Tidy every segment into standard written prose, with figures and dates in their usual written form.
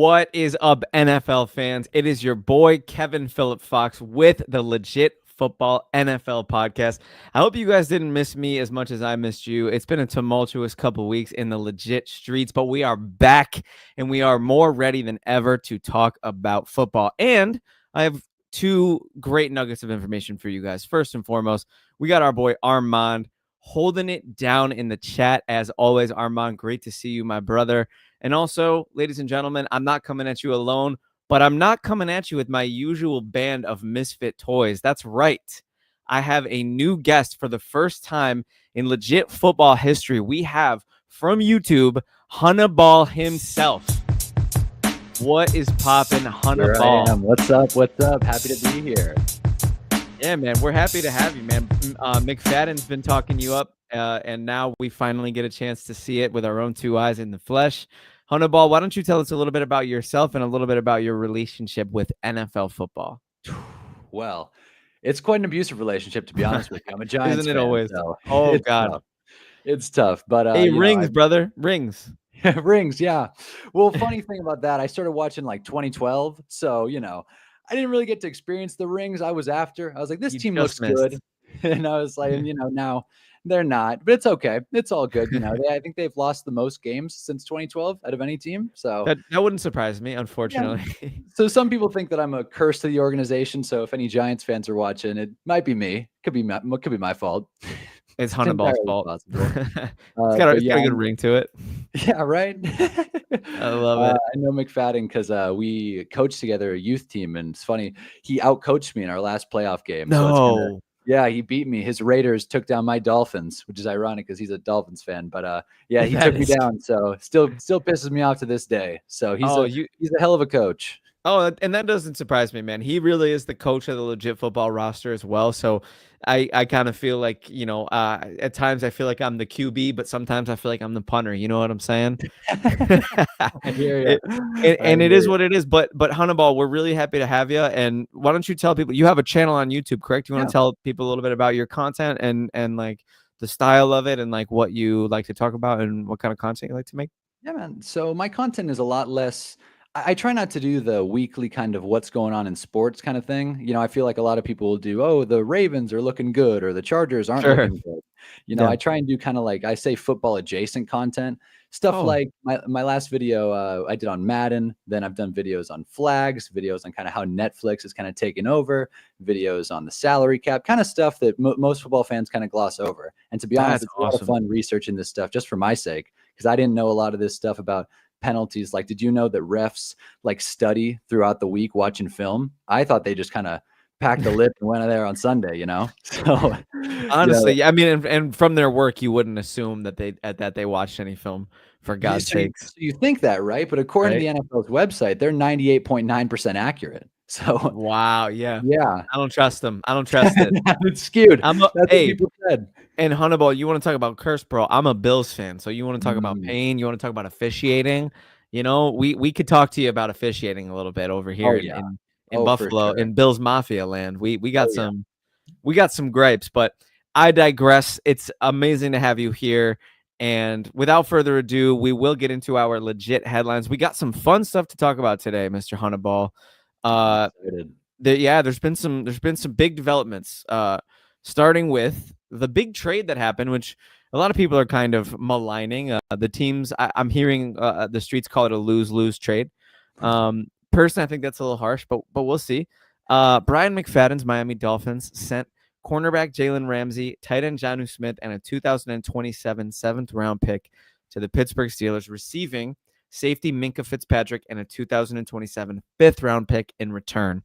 What is up, NFL fans? It is your boy, Kevin Phillip Fox, with the Legit Football NFL podcast. I hope you guys didn't miss me as much as I missed you. It's been a tumultuous couple weeks in the legit streets, but we are back and we are more ready than ever to talk about football. And I have two great nuggets of information for you guys. First and foremost, we got our boy Armand holding it down in the chat. As always, Armand, great to see you, my brother. And also, ladies and gentlemen, I'm not coming at you alone, but I'm not coming at you with my usual band of misfit toys. That's right. I have a new guest for the first time in legit football history. We have from YouTube, Hunnaball himself. What is poppin', Hunnaball? What's up? What's up? Happy to be here. Yeah, man, we're happy to have you, man. McFadden's been talking you up, and now we finally get a chance to see it with our own two eyes in the flesh. Hunnaball, why don't you tell us a little bit about yourself and a little bit about your relationship with NFL football? Well, it's quite an abusive relationship, to be honest with you. I'm a Giants Isn't it fan, always? so Oh, God. tough. It's tough, but hey, rings, brother. Rings. Rings, yeah. Well, funny thing about that, I started watching like 2012, so, I didn't really get to experience the rings I was after. I was like, this team looks good. And I was like, now they're not, but it's okay. It's all good. I think they've lost the most games since 2012 out of any team. So that wouldn't surprise me, unfortunately. Yeah. So some people think that I'm a curse to the organization. So if any Giants fans are watching, it might be me. Could be my fault. It's Hunnaball's fault. It's got a good ring to it. Yeah, right. I love it. I know McFadden because we coached together a youth team, and it's funny, he outcoached me in our last playoff game. No. Yeah, he beat me. His Raiders took down my Dolphins, which is ironic because he's a Dolphins fan. But yeah, he took me down. So still pisses me off to this day. So he's a hell of a coach. Oh, and that doesn't surprise me, man. He really is the coach of the legit football roster as well. So I kind of feel like, at times I feel like I'm the QB, but sometimes I feel like I'm the punter. You know what I'm saying? I hear you. And it is what it is. But Hunnaball, we're really happy to have you. And why don't you tell people, you have a channel on YouTube, correct? You want to tell people a little bit about your content and like the style of it and like what you like to talk about and what kind of content you like to make? Yeah, man. So my content is a lot less. I try not to do the weekly kind of what's going on in sports kind of thing. I feel like a lot of people will do, oh, the Ravens are looking good or the Chargers aren't looking good. I try and do kind of like, I say football adjacent content, stuff like my last video I did on Madden. Then I've done videos on flags, videos on kind of how Netflix is kind of taken over, videos on the salary cap, kind of stuff that most football fans kind of gloss over. And to be honest, it's a lot of fun researching this stuff just for my sake, because I didn't know a lot of this stuff about penalties. Like, did you know that refs like study throughout the week watching film? I thought they just kind of packed the lip and went there on Sunday, So honestly, I mean, and from their work, you wouldn't assume that they watched any film, for God's sakes. So you think that, right? But according to the NFL's website, they're 98.9% accurate. So wow, yeah. I don't trust them. I don't trust it. It's skewed. That's what people said. And Hunnaball, you want to talk about curse, bro? I'm a Bills fan, so you want to talk about pain? You want to talk about officiating? We could talk to you about officiating a little bit over here in Buffalo, in Bills Mafia land. We got some gripes, but I digress. It's amazing to have you here. And without further ado, we will get into our legit headlines. We got some fun stuff to talk about today, Mr. Hunnaball. There's been some big developments. Starting with the big trade that happened, which a lot of people are kind of maligning. The teams, I'm hearing the streets call it a lose-lose trade. Personally, I think that's a little harsh, but we'll see. Brian McFadden's Miami Dolphins sent cornerback Jalen Ramsey, tight end Jonnu Smith, and a 2027 7th-round pick to the Pittsburgh Steelers, receiving safety Minkah Fitzpatrick and a 2027 5th-round pick in return.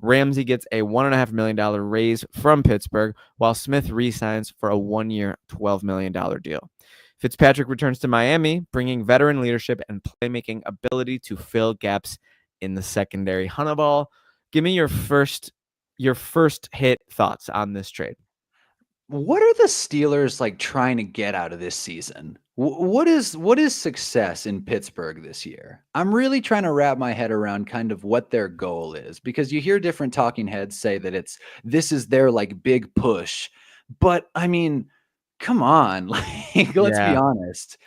Ramsey gets a $1.5 million raise from Pittsburgh, while Smith re-signs for a 1-year, $12 million deal. Fitzpatrick returns to Miami, bringing veteran leadership and playmaking ability to fill gaps in the secondary. Hunnaball, give me your first hit thoughts on this trade. What are the Steelers like trying to get out of this season? What is success in Pittsburgh this year? I'm really trying to wrap my head around kind of what their goal is, because you hear different talking heads say that this is their like big push. But I mean, come on, like let's be honest.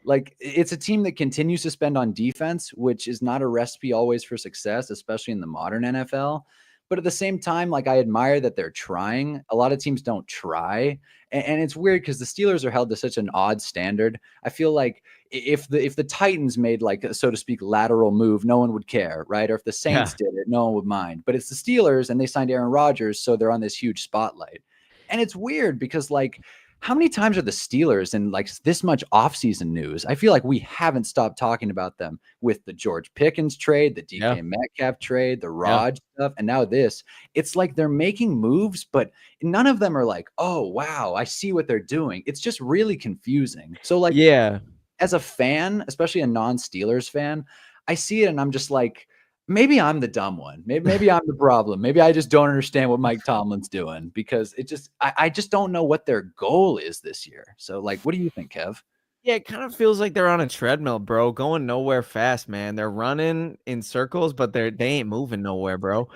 Like, it's a team that continues to spend on defense, which is not a recipe always for success, especially in the modern NFL. But at the same time, like, I admire that they're trying. A lot of teams don't try. And it's weird because the Steelers are held to such an odd standard. I feel like if the Titans made, like, so to speak, lateral move, no one would care, right? Or if the Yeah. Saints did it, no one would mind. But it's the Steelers and they signed Aaron Rodgers, so they're on this huge spotlight. And it's weird because, like, how many times are the Steelers in like this much offseason news? I feel like we haven't stopped talking about them with the George Pickens trade, the Yeah. DK Metcalf trade, the Yeah. Raj stuff, and now this. It's like they're making moves, but none of them are like, oh, wow, I see what they're doing. It's just really confusing. So, like, Yeah. as a fan, especially a non-Steelers fan, I see it and I'm just like, maybe I'm the dumb one. Maybe I'm the problem. Maybe I just don't understand what Mike Tomlin's doing because I just don't know what their goal is this year. So, like, what do you think, Kev? Yeah, it kind of feels like they're on a treadmill, bro, going nowhere fast, man. They're running in circles, but they ain't moving nowhere, bro.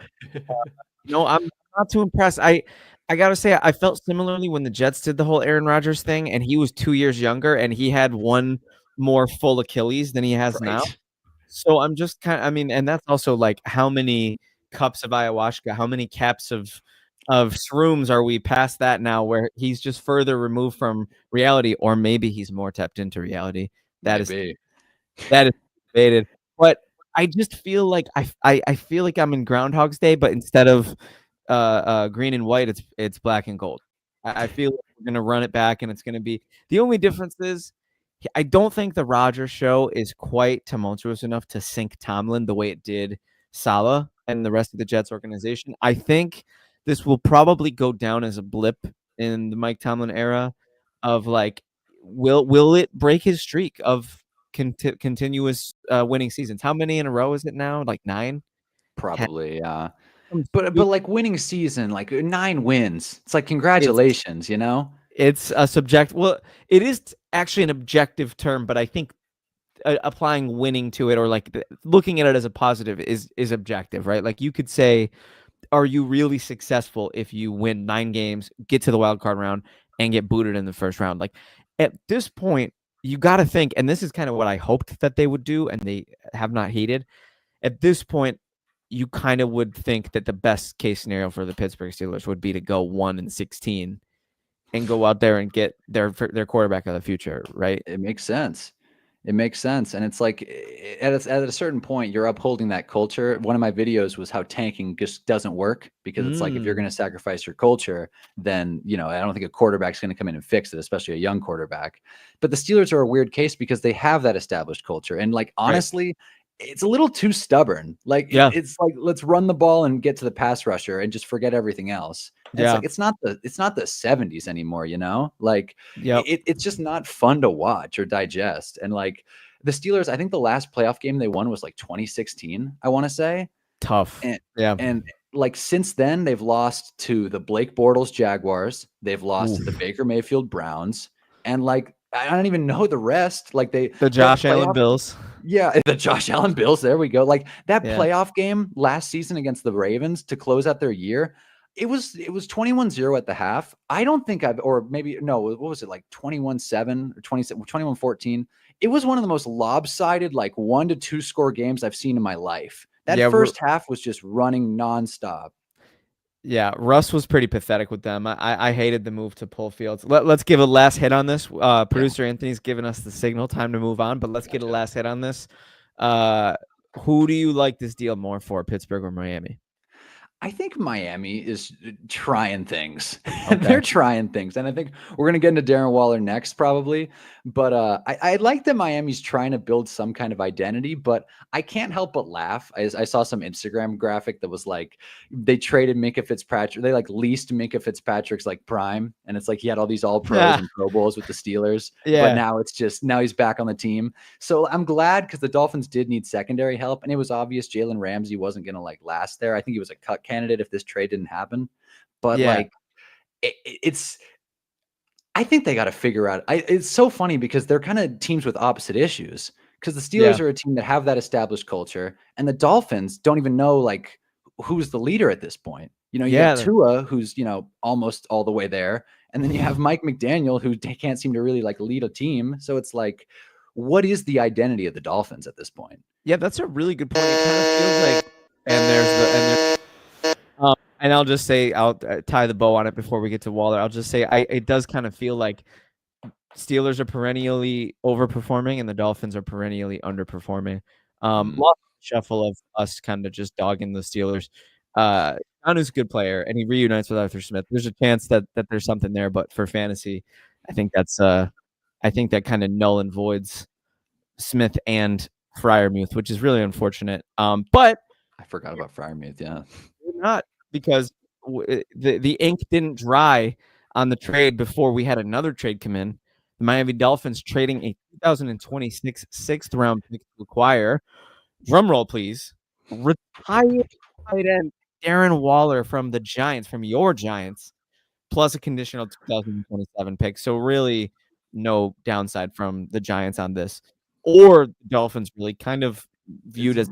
No, I'm not too impressed. I gotta say, I felt similarly when the Jets did the whole Aaron Rodgers thing, and he was 2 years younger, and he had one more full Achilles than he has now. Right. So I'm just I mean, and that's also like how many cups of ayahuasca, how many caps of shrooms are we past that now where he's just further removed from reality, or maybe he's more tapped into reality. That is Maybe. that is debated. But I just feel like I feel like I'm in Groundhog's Day, but instead of green and white, it's black and gold. I feel like we're gonna run it back, and it's gonna be the only difference is I don't think the Rodgers show is quite tumultuous enough to sink Tomlin the way it did Saleh and the rest of the Jets organization. I think this will probably go down as a blip in the Mike Tomlin era of like, will it break his streak of continuous winning seasons? How many in a row is it now? Like 9? 10? Probably, yeah. But like winning season, like 9 wins. It's like It's congratulations, you know? it's a subject. Well, it is actually an objective term, but I think applying winning to it or like looking at it as a positive is objective, right? Like you could say, are you really successful if you win 9 games, get to the wild card round, and get booted in the first round? Like at this point, you got to think, and this is kind of what I hoped that they would do, and they have not heeded. At this point, you kind of would think that the best case scenario for the Pittsburgh Steelers would be to go 1-16 and go out there and get their quarterback of the future, right? It makes sense. It makes sense. And it's like at a certain point, you're upholding that culture. One of my videos was how tanking just doesn't work because it's like if you're going to sacrifice your culture, then, you know, I don't think a quarterback's going to come in and fix it, especially a young quarterback. But the Steelers are a weird case because they have that established culture. And like, honestly, it's a little too stubborn. Like it's like, let's run the ball and get to the pass rusher and just forget everything else. And it's like, it's not the 70s anymore, you know, like it's just not fun to watch or digest. And like the Steelers, I think the last playoff game they won was like 2016, I want to say. Tough. And like since then they've lost to the Blake Bortles Jaguars. They've lost to the Baker Mayfield Browns. And like, I don't even know the rest. Like the Josh Allen Bills. Yeah, the Josh Allen Bills. There we go. Like that playoff game last season against the Ravens to close out their year. It was 21-0 at the half. I don't think or maybe no, what was it, like 21-7 or 21-14? It was one of the most lopsided, like 1 to 2 score games I've seen in my life. That first half was just running nonstop. Yeah, Russ was pretty pathetic with them. I hated the move to pull Fields. Let's give a last hit on this. Producer Anthony's giving us the signal. Time to move on, but let's get a last hit on this. Who do you like this deal more for, Pittsburgh or Miami? I think Miami is trying things. Okay. They're trying things. And I think we're going to get into Darren Waller next probably. But I like that Miami's trying to build some kind of identity, but I can't help but laugh. I saw some Instagram graphic that was like, they traded Minkah Fitzpatrick. They like leased Minkah Fitzpatrick's like prime. And it's like he had all these all pros and Pro Bowls with the Steelers. But now he's back on the team. So I'm glad because the Dolphins did need secondary help. And it was obvious Jalen Ramsey wasn't going to like last there. I think he was a cut candidate if this trade didn't happen. But like it's I think they got to figure out. It's so funny because they're kind of teams with opposite issues because the Steelers are a team that have that established culture and the Dolphins don't even know like who's the leader at this point. You know, you have Tua, who's, you know, almost all the way there. And then you have Mike McDaniel, who can't seem to really like lead a team. So it's like, what is the identity of the Dolphins at this point? Yeah, that's a really good point. It kind of feels like, and I'll just say, I'll tie the bow on it before we get to Waller. I'll just say, it does kind of feel like Steelers are perennially overperforming and the Dolphins are perennially underperforming. Lots of shuffle of us kind of just dogging the Steelers. Janu's a good player and he reunites with Arthur Smith. There's a chance that there's something there, but for fantasy, I think that kind of null and voids Smith and Freiermuth, which is really unfortunate. But I forgot about Freiermuth. Yeah, not because the ink didn't dry on the trade before we had another trade come in. The Miami Dolphins trading a 2026 sixth round pick to acquire, drumroll please, retired tight end Darren Waller from the Giants, from your Giants, plus a conditional 2027 pick. So really no downside from the Giants on this. Or the Dolphins really kind of viewed as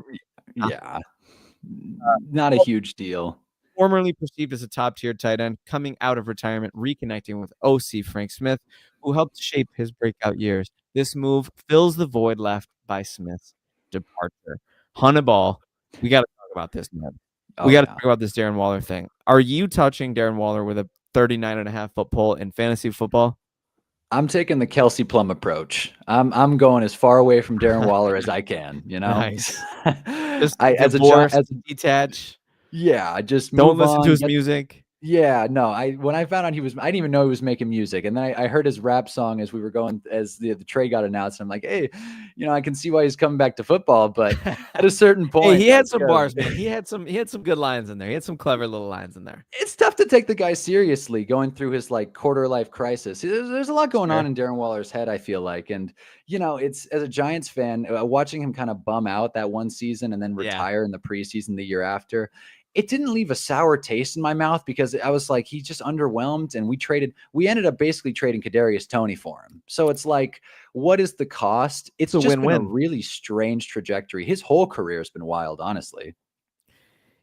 not a huge deal. Formerly perceived as a top-tier tight end, coming out of retirement, reconnecting with OC Frank Smith, who helped shape his breakout years. This move fills the void left by Smith's departure. Honeyball, we got to talk about this, man. We got to talk about this Darren Waller thing. Are you touching Darren Waller with a 39.5-foot pole in fantasy football? I'm taking the Kelsey Plum approach. I'm going as far away from Darren Waller as I can. You know, nice. Just as a detach. Yeah, just don't listen to his music. Yeah, no. When I found out I didn't even know he was making music, and then I heard his rap song as we were going, as the trade got announced. And I'm like, hey, I can see why he's coming back to football, but at a certain point, he had some bars, man. He had some good lines in there. He had some clever little lines in there. It's tough to take the guy seriously going through his quarter life crisis. There's a lot going on in Darren Waller's head, I feel like, and it's, as a Giants fan, watching him kind of bum out that one season and then retire in the preseason the year after. It didn't leave a sour taste in my mouth because I was like, he's just underwhelmed. And we ended up basically trading Kadarius Toney for him. So it's like, what is the cost? It's just been a really strange trajectory. His whole career has been wild, honestly.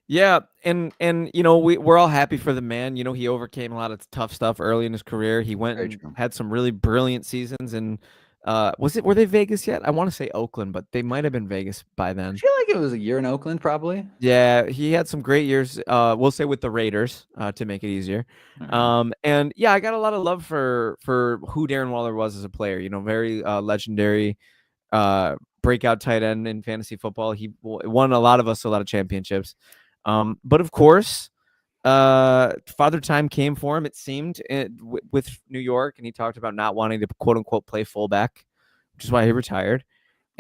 Yeah. And we're all happy for the man. He overcame a lot of tough stuff early in his career. He went and had some really brilliant seasons, and were they Vegas yet? I want to say Oakland, but they might have been Vegas by then. I feel like it was a year in Oakland, probably. Yeah, he had some great years. We'll say with the Raiders, to make it easier. And yeah, I got a lot of love for who Darren Waller was as a player. Very legendary breakout tight end in fantasy football. He won a lot of championships. But of course, Father Time came for him, it seemed, with New York, and he talked about not wanting to quote unquote play fullback, which is why he retired.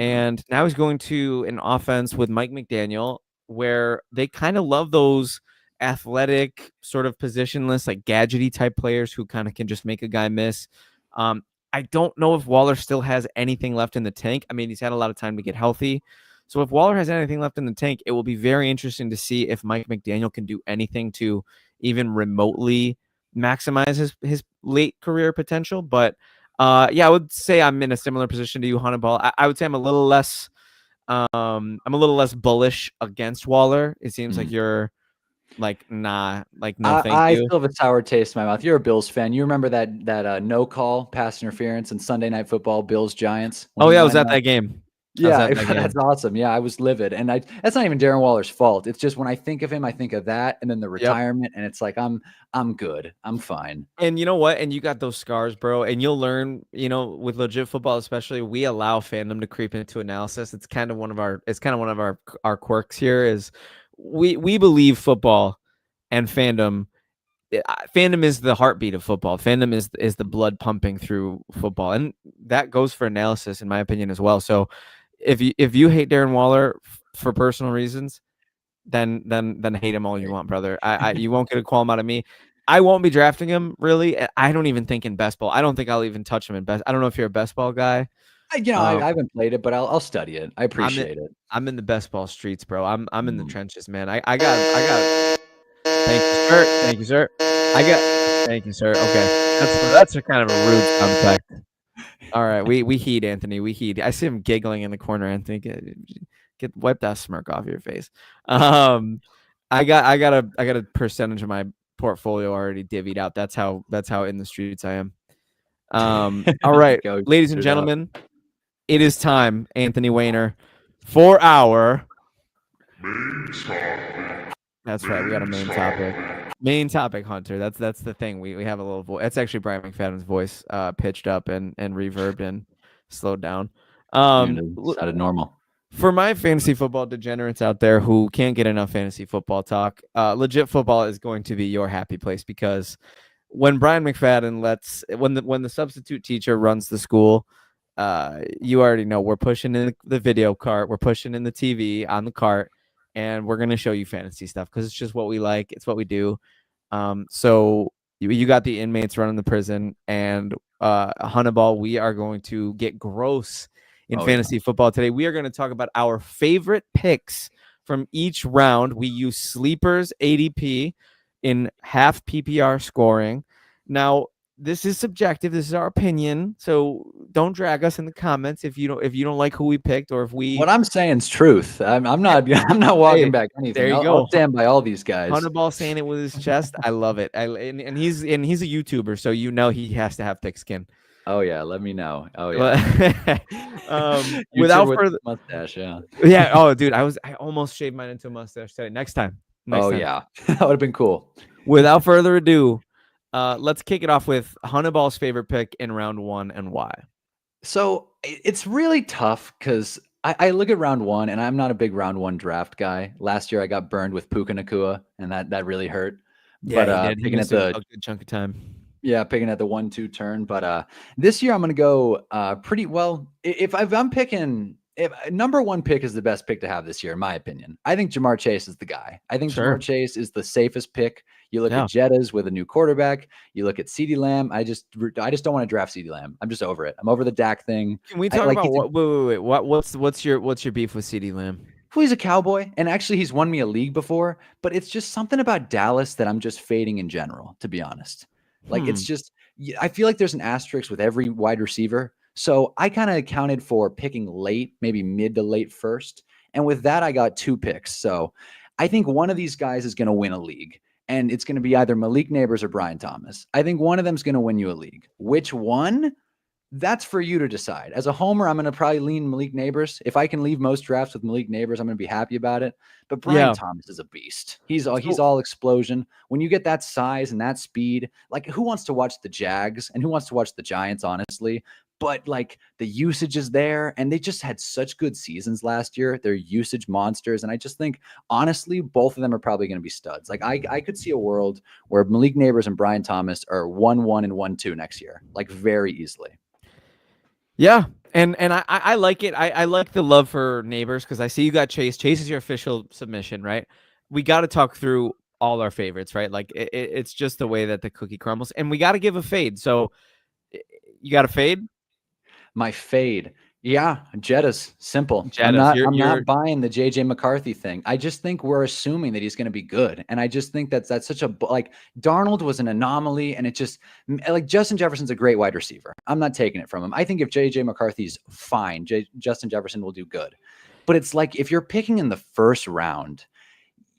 And now he's going to an offense with Mike McDaniel, where they kind of love those athletic, sort of positionless, like gadgety type players who kind of can just make a guy miss. I don't know if Waller still has anything left in the tank. I mean, he's had a lot of time to get healthy. So if Waller has anything left in the tank, it will be very interesting to see if Mike McDaniel can do anything to even remotely maximize his late career potential. But yeah, I would say I'm in a similar position to you, Honeyball. I would say I'm a little less bullish against Waller. It seems like you're like, nah, like, no, thank you. I still have a sour taste in my mouth. You're a Bills fan. You remember that no call pass interference in Sunday Night Football, Bills Giants? Oh yeah, I was at that game. Yeah, that's awesome. Yeah, I was livid. And that's not even Darren Waller's fault. It's just when I think of him, I think of that and then the retirement, and it's like I'm good. I'm fine. And you know what? And you got those scars, bro. And you'll learn, with legit football, especially, we allow fandom to creep into analysis. It's kind of one of our quirks here is we believe football and fandom is the heartbeat of football. Fandom is the blood pumping through football. And that goes for analysis, in my opinion, as well. So if you hate Darren Waller for personal reasons, then hate him all you want, brother. You won't get a qualm out of me. I won't be drafting him, really. I don't even think in best ball. I don't think I'll even touch him in best. I don't know if you're a best ball guy. I haven't played it, but I'll study it. I appreciate it. I'm in the best ball streets, bro. I'm in the trenches, man. I got. Thank you, sir. Thank you, sir. Thank you, sir. Okay, that's a kind of a rude sound effect. All right, we heed, Anthony. We heed. I see him giggling in the corner. Anthony, get wipe that smirk off your face. I got a percentage of my portfolio already divvied out. That's how in the streets I am. All right, ladies and gentlemen, it is time, Anthony Weiner, for our That's right. We got a main topic. Main topic, Hunter. That's the thing. We have a little voice. That's actually Brian McFadden's voice, pitched up and reverbed and slowed down. Sounded normal. For my fantasy football degenerates out there who can't get enough fantasy football talk, legit football is going to be your happy place, because when Brian McFadden when the substitute teacher runs the school, you already know we're pushing in the video cart, we're pushing in the TV on the cart, and we're going to show you fantasy stuff because it's just what we like. It's what we do. So you got the inmates running the prison, and Honeyball, we are going to get gross in fantasy football today. We are going to talk about our favorite picks from each round. We use sleepers, ADP, in half PPR scoring. Now, this is subjective. This is our opinion. So don't drag us in the comments if you don't like who we picked, or if we. What I'm saying is truth. I'm not walking back anything. There you go. I'll stand by all these guys. Honeyball saying it with his chest. I love it. And he's a YouTuber, so he has to have thick skin. Oh yeah, let me know. Oh yeah. Without further mustache, yeah. Yeah. Oh, dude, I almost shaved mine into a mustache today. Next time. Yeah, that would have been cool. Without further ado, let's kick it off with Honeyball's favorite pick in round 1 and why. So it's really tough because I look at round 1, and I'm not a big round 1 draft guy. Last year I got burned with Puka Nacua, and that really hurt. Yeah, but picking at a good chunk of time. Yeah, picking at the 1-2 turn. But this year I'm going to go pretty well. If I'm picking, if number 1 pick is the best pick to have this year, in my opinion, I think Ja'Marr Chase is the guy. I think Ja'Marr Chase is the safest pick. You look at Jettas with a new quarterback. You look at CeeDee Lamb. I just don't want to draft CeeDee Lamb. I'm just over it. I'm over the Dak thing. Can we talk about wait? What's your beef with CeeDee Lamb? He's a Cowboy, and actually he's won me a league before, but it's just something about Dallas that I'm just fading in general, to be honest. Like, it's just, I feel like there's an asterisk with every wide receiver. So I kind of accounted for picking late, maybe mid to late first. And with that, I got 2 picks. So I think one of these guys is going to win a league, and it's going to be either Malik Neighbors or Brian Thomas. I think one of them is going to win you a league. Which one? That's for you to decide. As a homer, I'm going to probably lean Malik Neighbors. If I can leave most drafts with Malik Neighbors, I'm going to be happy about it. But Brian Thomas is a beast. He's all explosion. When you get that size and that speed, like, who wants to watch the Jags and who wants to watch the Giants, honestly? But like, the usage is there, and they just had such good seasons last year. They're usage monsters. And I just think, honestly, both of them are probably going to be studs. Like, I could see a world where Malik Neighbors and Brian Thomas are 1-1 and 1-2 next year, like, very easily. Yeah, and I like it. I like the love for Neighbors because I see you got Chase. Chase is your official submission, right? We got to talk through all our favorites, right? Like, it's just the way that the cookie crumbles, and we got to give a fade. So you got a fade? My fade. Yeah, Jettas. Simple. Jettas. I'm not buying the JJ McCarthy thing. I just think we're assuming that he's going to be good. And I just think that's such a, like, Darnold was an anomaly, and it just, like, Justin Jefferson's a great wide receiver. I'm not taking it from him. I think if JJ McCarthy's fine, Justin Jefferson will do good. But it's like, if you're picking in the first round,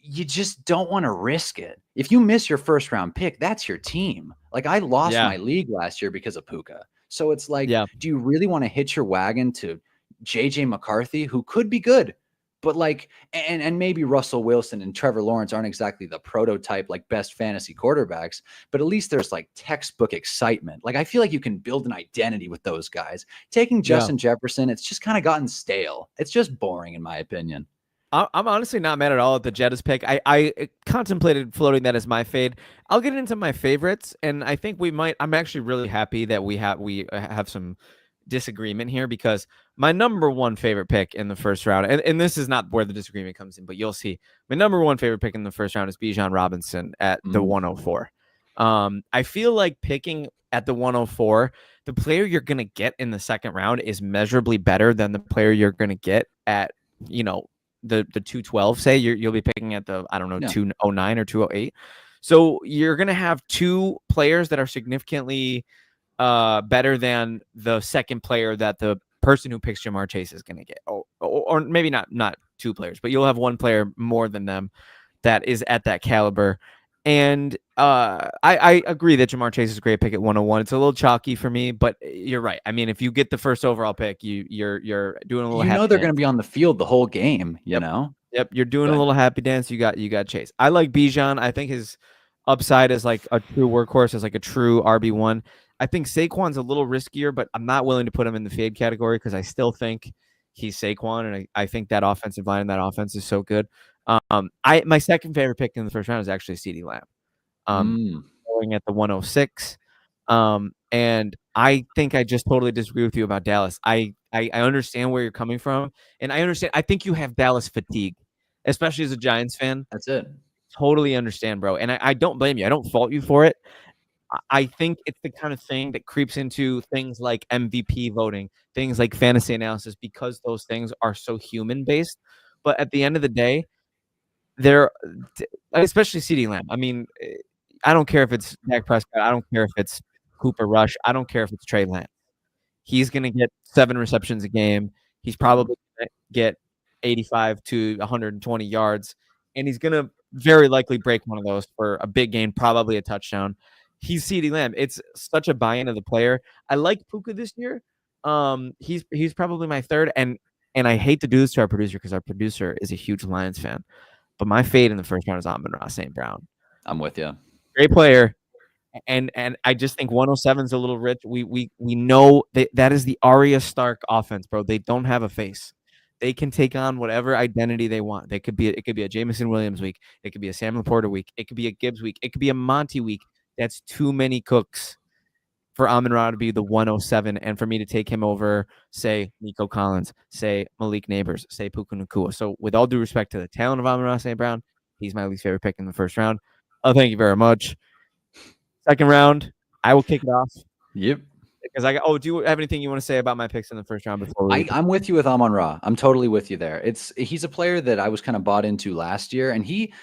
you just don't want to risk it. If you miss your first round pick, that's your team. Like, I lost my league last year because of Puka. So it's like, do you really want to hitch your wagon to JJ McCarthy, who could be good, but like, and maybe Russell Wilson and Trevor Lawrence aren't exactly the prototype, like, best fantasy quarterbacks, but at least there's like textbook excitement. Like, I feel like you can build an identity with those guys. Taking Justin Jefferson, it's just kind of gotten stale. It's just boring, in my opinion. I'm honestly not mad at all at the Jettas pick. I contemplated floating that as my fade. I'll get into my favorites, and I think we might. I'm actually really happy that we have some disagreement here, because my number 1 favorite pick in the first round, and this is not where the disagreement comes in, but you'll see. My number 1 favorite pick in the first round is Bijan Robinson at the 104. I feel like picking at the 104, the player you're going to get in the second round is measurably better than the player you're going to get at, the 212, say you'll be picking at the, 209 or 208. So you're going to have 2 players that are significantly better than the second player that the person who picks Ja'Marr Chase is going to get. Or maybe not 2 players, but you'll have 1 player more than them that is at that caliber. And I agree that Jamar Chase is a great pick at 101. It's a little chalky for me, but you're right. I mean, if you get the first overall pick, you're doing a little happy they're dance. going to be on the field the whole game, you Yep. know? Yep, you're doing a little happy dance. You got Chase. I like Bijan. I think his upside is like a true workhorse, is like a true RB1. I think Saquon's a little riskier, but I'm not willing to put him in the fade category because I still think he's Saquon, and I think that offensive line and that offense is so good. My second favorite pick in the first round is actually CeeDee Lamb. Going at the 106. And I think I just totally disagree with you about Dallas. I understand where you're coming from, and I understand. I think you have Dallas fatigue, especially as a Giants fan. That's it. Totally understand, bro. And I don't blame you. I don't fault you for it. I think it's the kind of thing that creeps into things like MVP voting, things like fantasy analysis, because those things are so human based. But at the end of the day, they're especially CeeDee Lamb. I mean, I don't care if it's Dak Prescott. I don't care if it's Cooper Rush. I don't care if it's Trey Lance. He's going to get 7 receptions a game. He's probably going to get 85 to 120 yards, and he's going to very likely break one of those for a big game, probably a touchdown. He's CeeDee Lamb. It's such a buy-in of the player. I like Puka this year. He's probably my third, and I hate to do this to our producer because our producer is a huge Lions fan, but my fade in the first round is Amon-Ra St. Brown. I'm with you. Great player. And I just think 107 is a little rich. We know that is the Arya Stark offense, bro. They don't have a face. They can take on whatever identity they want. It could be a Jameson Williams week. It could be a Sam Laporta week. It could be a Gibbs week. It could be a Monty week. That's too many cooks for Amon-Ra to be the 107 and for me to take him over, say, Nico Collins, say, Malik Neighbors, say, Puka Nacua. So with all due respect to the talent of Amon-Ra St. Brown, he's my least favorite pick in the first round. Oh, thank you very much. Second round, I will kick it off. Yep. Because do you have anything you want to say about my picks in the first round before I'm with you with Amon-Ra. I'm totally with you there. He's a player that I was kind of bought into last year, and he,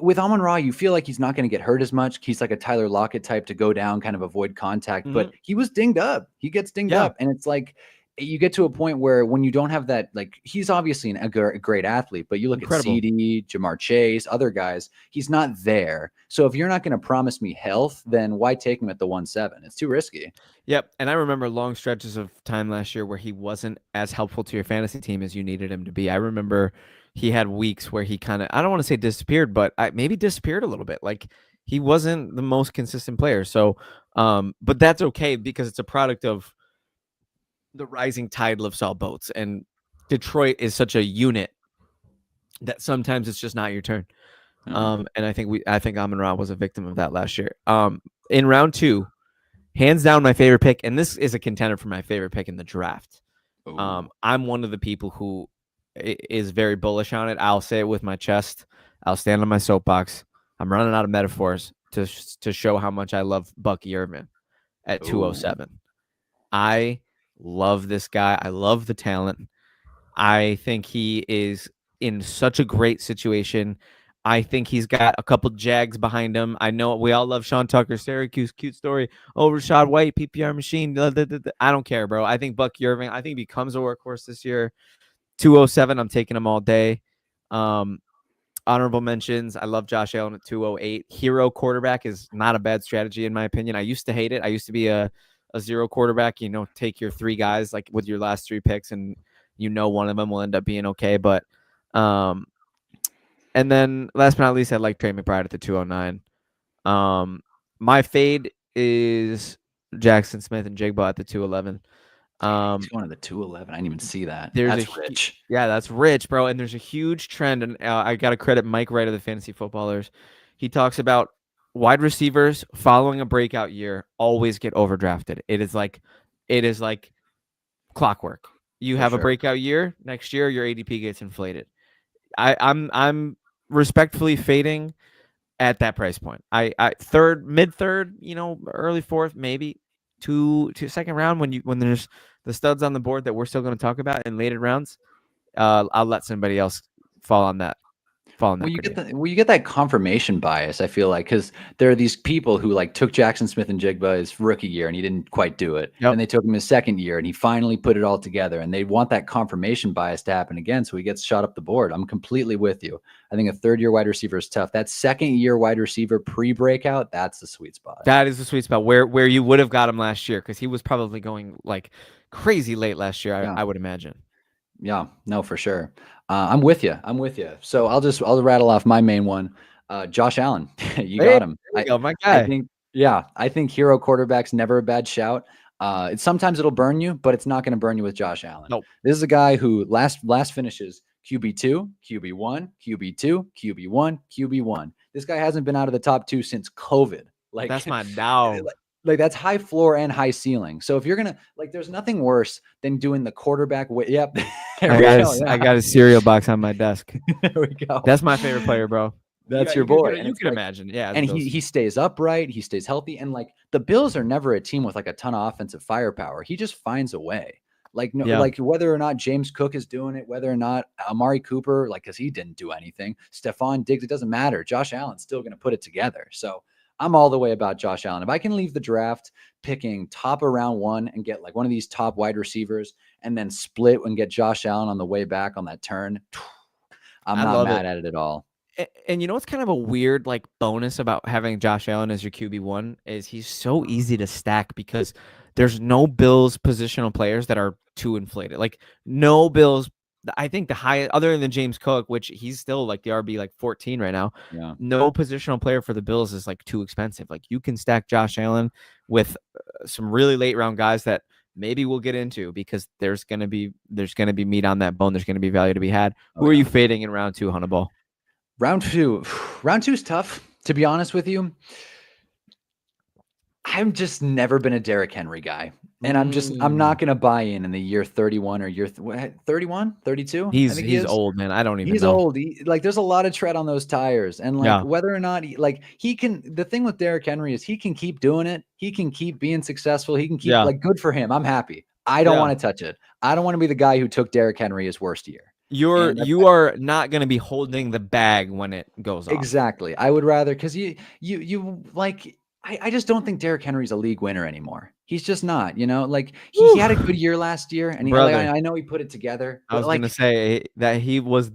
with Amon-Ra, you feel like he's not going to get hurt as much. He's like a Tyler Lockett type to go down, kind of avoid contact, but he was dinged up. He gets dinged up, and it's like you get to a point where when you don't have that, like he's obviously a great athlete, but you look at CeeDee, Jamar Chase, other guys, he's not there. So if you're not going to promise me health, then why take him at the 1-7? It's too risky. Yep. And I remember long stretches of time last year where he wasn't as helpful to your fantasy team as you needed him to be. I remember he had weeks where he kind of, I don't want to say disappeared, but maybe disappeared a little bit. Like he wasn't the most consistent player. So, but that's okay because it's a product of the rising tide lifts all boats, and Detroit is such a unit that sometimes it's just not your turn. And I think Amon-Ra was a victim of that last year. In round 2, hands down my favorite pick, and this is a contender for my favorite pick in the draft. I'm one of the people who is very bullish on it. I'll say it with my chest. I'll stand on my soapbox. I'm running out of metaphors to show how much I love Bucky Irvin at 207. I love this guy. I love the talent. I think he is in such a great situation. I think he's got a couple Jags behind him. I know we all love Sean Tucker, Syracuse, cute story. Oh, Rachaad White, PPR machine. I don't care, bro. I think Bucky Irving, I think he becomes a workhorse this year. 207, I'm taking him all day. Honorable mentions, I love Josh Allen at 208. Hero quarterback is not a bad strategy, in my opinion. I used to hate it. I used to be a zero quarterback, take your 3 guys like with your last 3 picks and one of them will end up being okay. But and then last but not least, I like Trey McBride at the 209. My fade is Jackson Smith and Jigba at the 211. He's going to the 211. I didn't even see that. That's rich. Yeah, that's rich, bro. And there's a huge trend, and I got to credit Mike Wright of the Fantasy Footballers. He talks about wide receivers following a breakout year always get overdrafted. It is like clockwork. You have a breakout year, next year your ADP gets inflated. I'm respectfully fading at that price point. I mid third, early fourth, maybe to second round when there's the studs on the board that we're still going to talk about in later rounds. I'll let somebody else fall on that. fall in that Well, you get grenade. you get that confirmation bias, I feel like, because there are these people who, like, took Jackson Smith-Njigba his rookie year, and he didn't quite do it. Yep. Then they took him his second year, and he finally put it all together, and they want that confirmation bias to happen again, so he gets shot up the board. I'm completely with you. I think a third-year wide receiver is tough. That second-year wide receiver pre-breakout, that's the sweet spot. That is the sweet spot where you would have got him last year, because he was probably going like crazy late last year, Yeah. I would imagine. Yeah, no, for sure. I'm with you. I'm with you. So I'll rattle off my main one. Josh Allen, you Hey, got him. there you go, my I guy. think, yeah, I think hero quarterback's never a bad shout. Sometimes it'll burn you, but it's not going to burn you with Josh Allen. Nope. This is a guy who last finishes QB2, QB1, QB2, QB1, QB1. This guy hasn't been out of the top 2 since COVID. Like, That's my dog. like that's high floor and high ceiling. So if you're gonna, like, there's nothing worse than doing the quarterback. Yep, I got a cereal box on my desk. There we go. That's my favorite player, bro. That's your boy. You can imagine, yeah. And he stays upright, he stays healthy, and, like, the Bills are never a team with, like, a ton of offensive firepower. He just finds a way. Like, no, Yeah. like, whether or not James Cook is doing it, whether or not Amari Cooper, like, because he didn't do anything, Stephon Diggs, it doesn't matter. Josh Allen's still going to put it together. So I'm all the way about Josh Allen. If I can leave the draft picking top of round 1 and get, like, one of these top wide receivers, and then split and get Josh Allen on the way back on that turn, I'm not mad at it at all. And you know what's kind of a weird, like, bonus about having Josh Allen as your QB1 is he's so easy to stack, because there's no Bills positional players that are too inflated. Like, no Bills. I think the highest, other than James Cook, which he's still like the RB like 14 right now. Yeah. No positional player for the Bills is like too expensive. Like, you can stack Josh Allen with some really late round guys that maybe we'll get into, because there's gonna be meat on that bone. There's gonna be value to be had. Who are you fading in round 2, Hannibal? Round two is tough, to be honest with you. I've just never been a Derrick Henry guy. And I'm not going to buy in the year 31 or year 31, 32. He's old, man. I don't even know. He's old. Like, there's a lot of tread on those tires. And, like, Yeah. whether or not he can, the thing with Derrick Henry is he can keep doing it. He can keep being successful. He can keep, like, good for him. I'm happy. I don't want to touch it. I don't want to be the guy who took Derrick Henry his worst year. You are not going to be holding the bag when it goes off. Exactly. I would rather, because you like, I just don't think Derrick Henry's a league winner anymore. He's just not, like, he had a good year last year, and I know he put it together. I was going to say that he was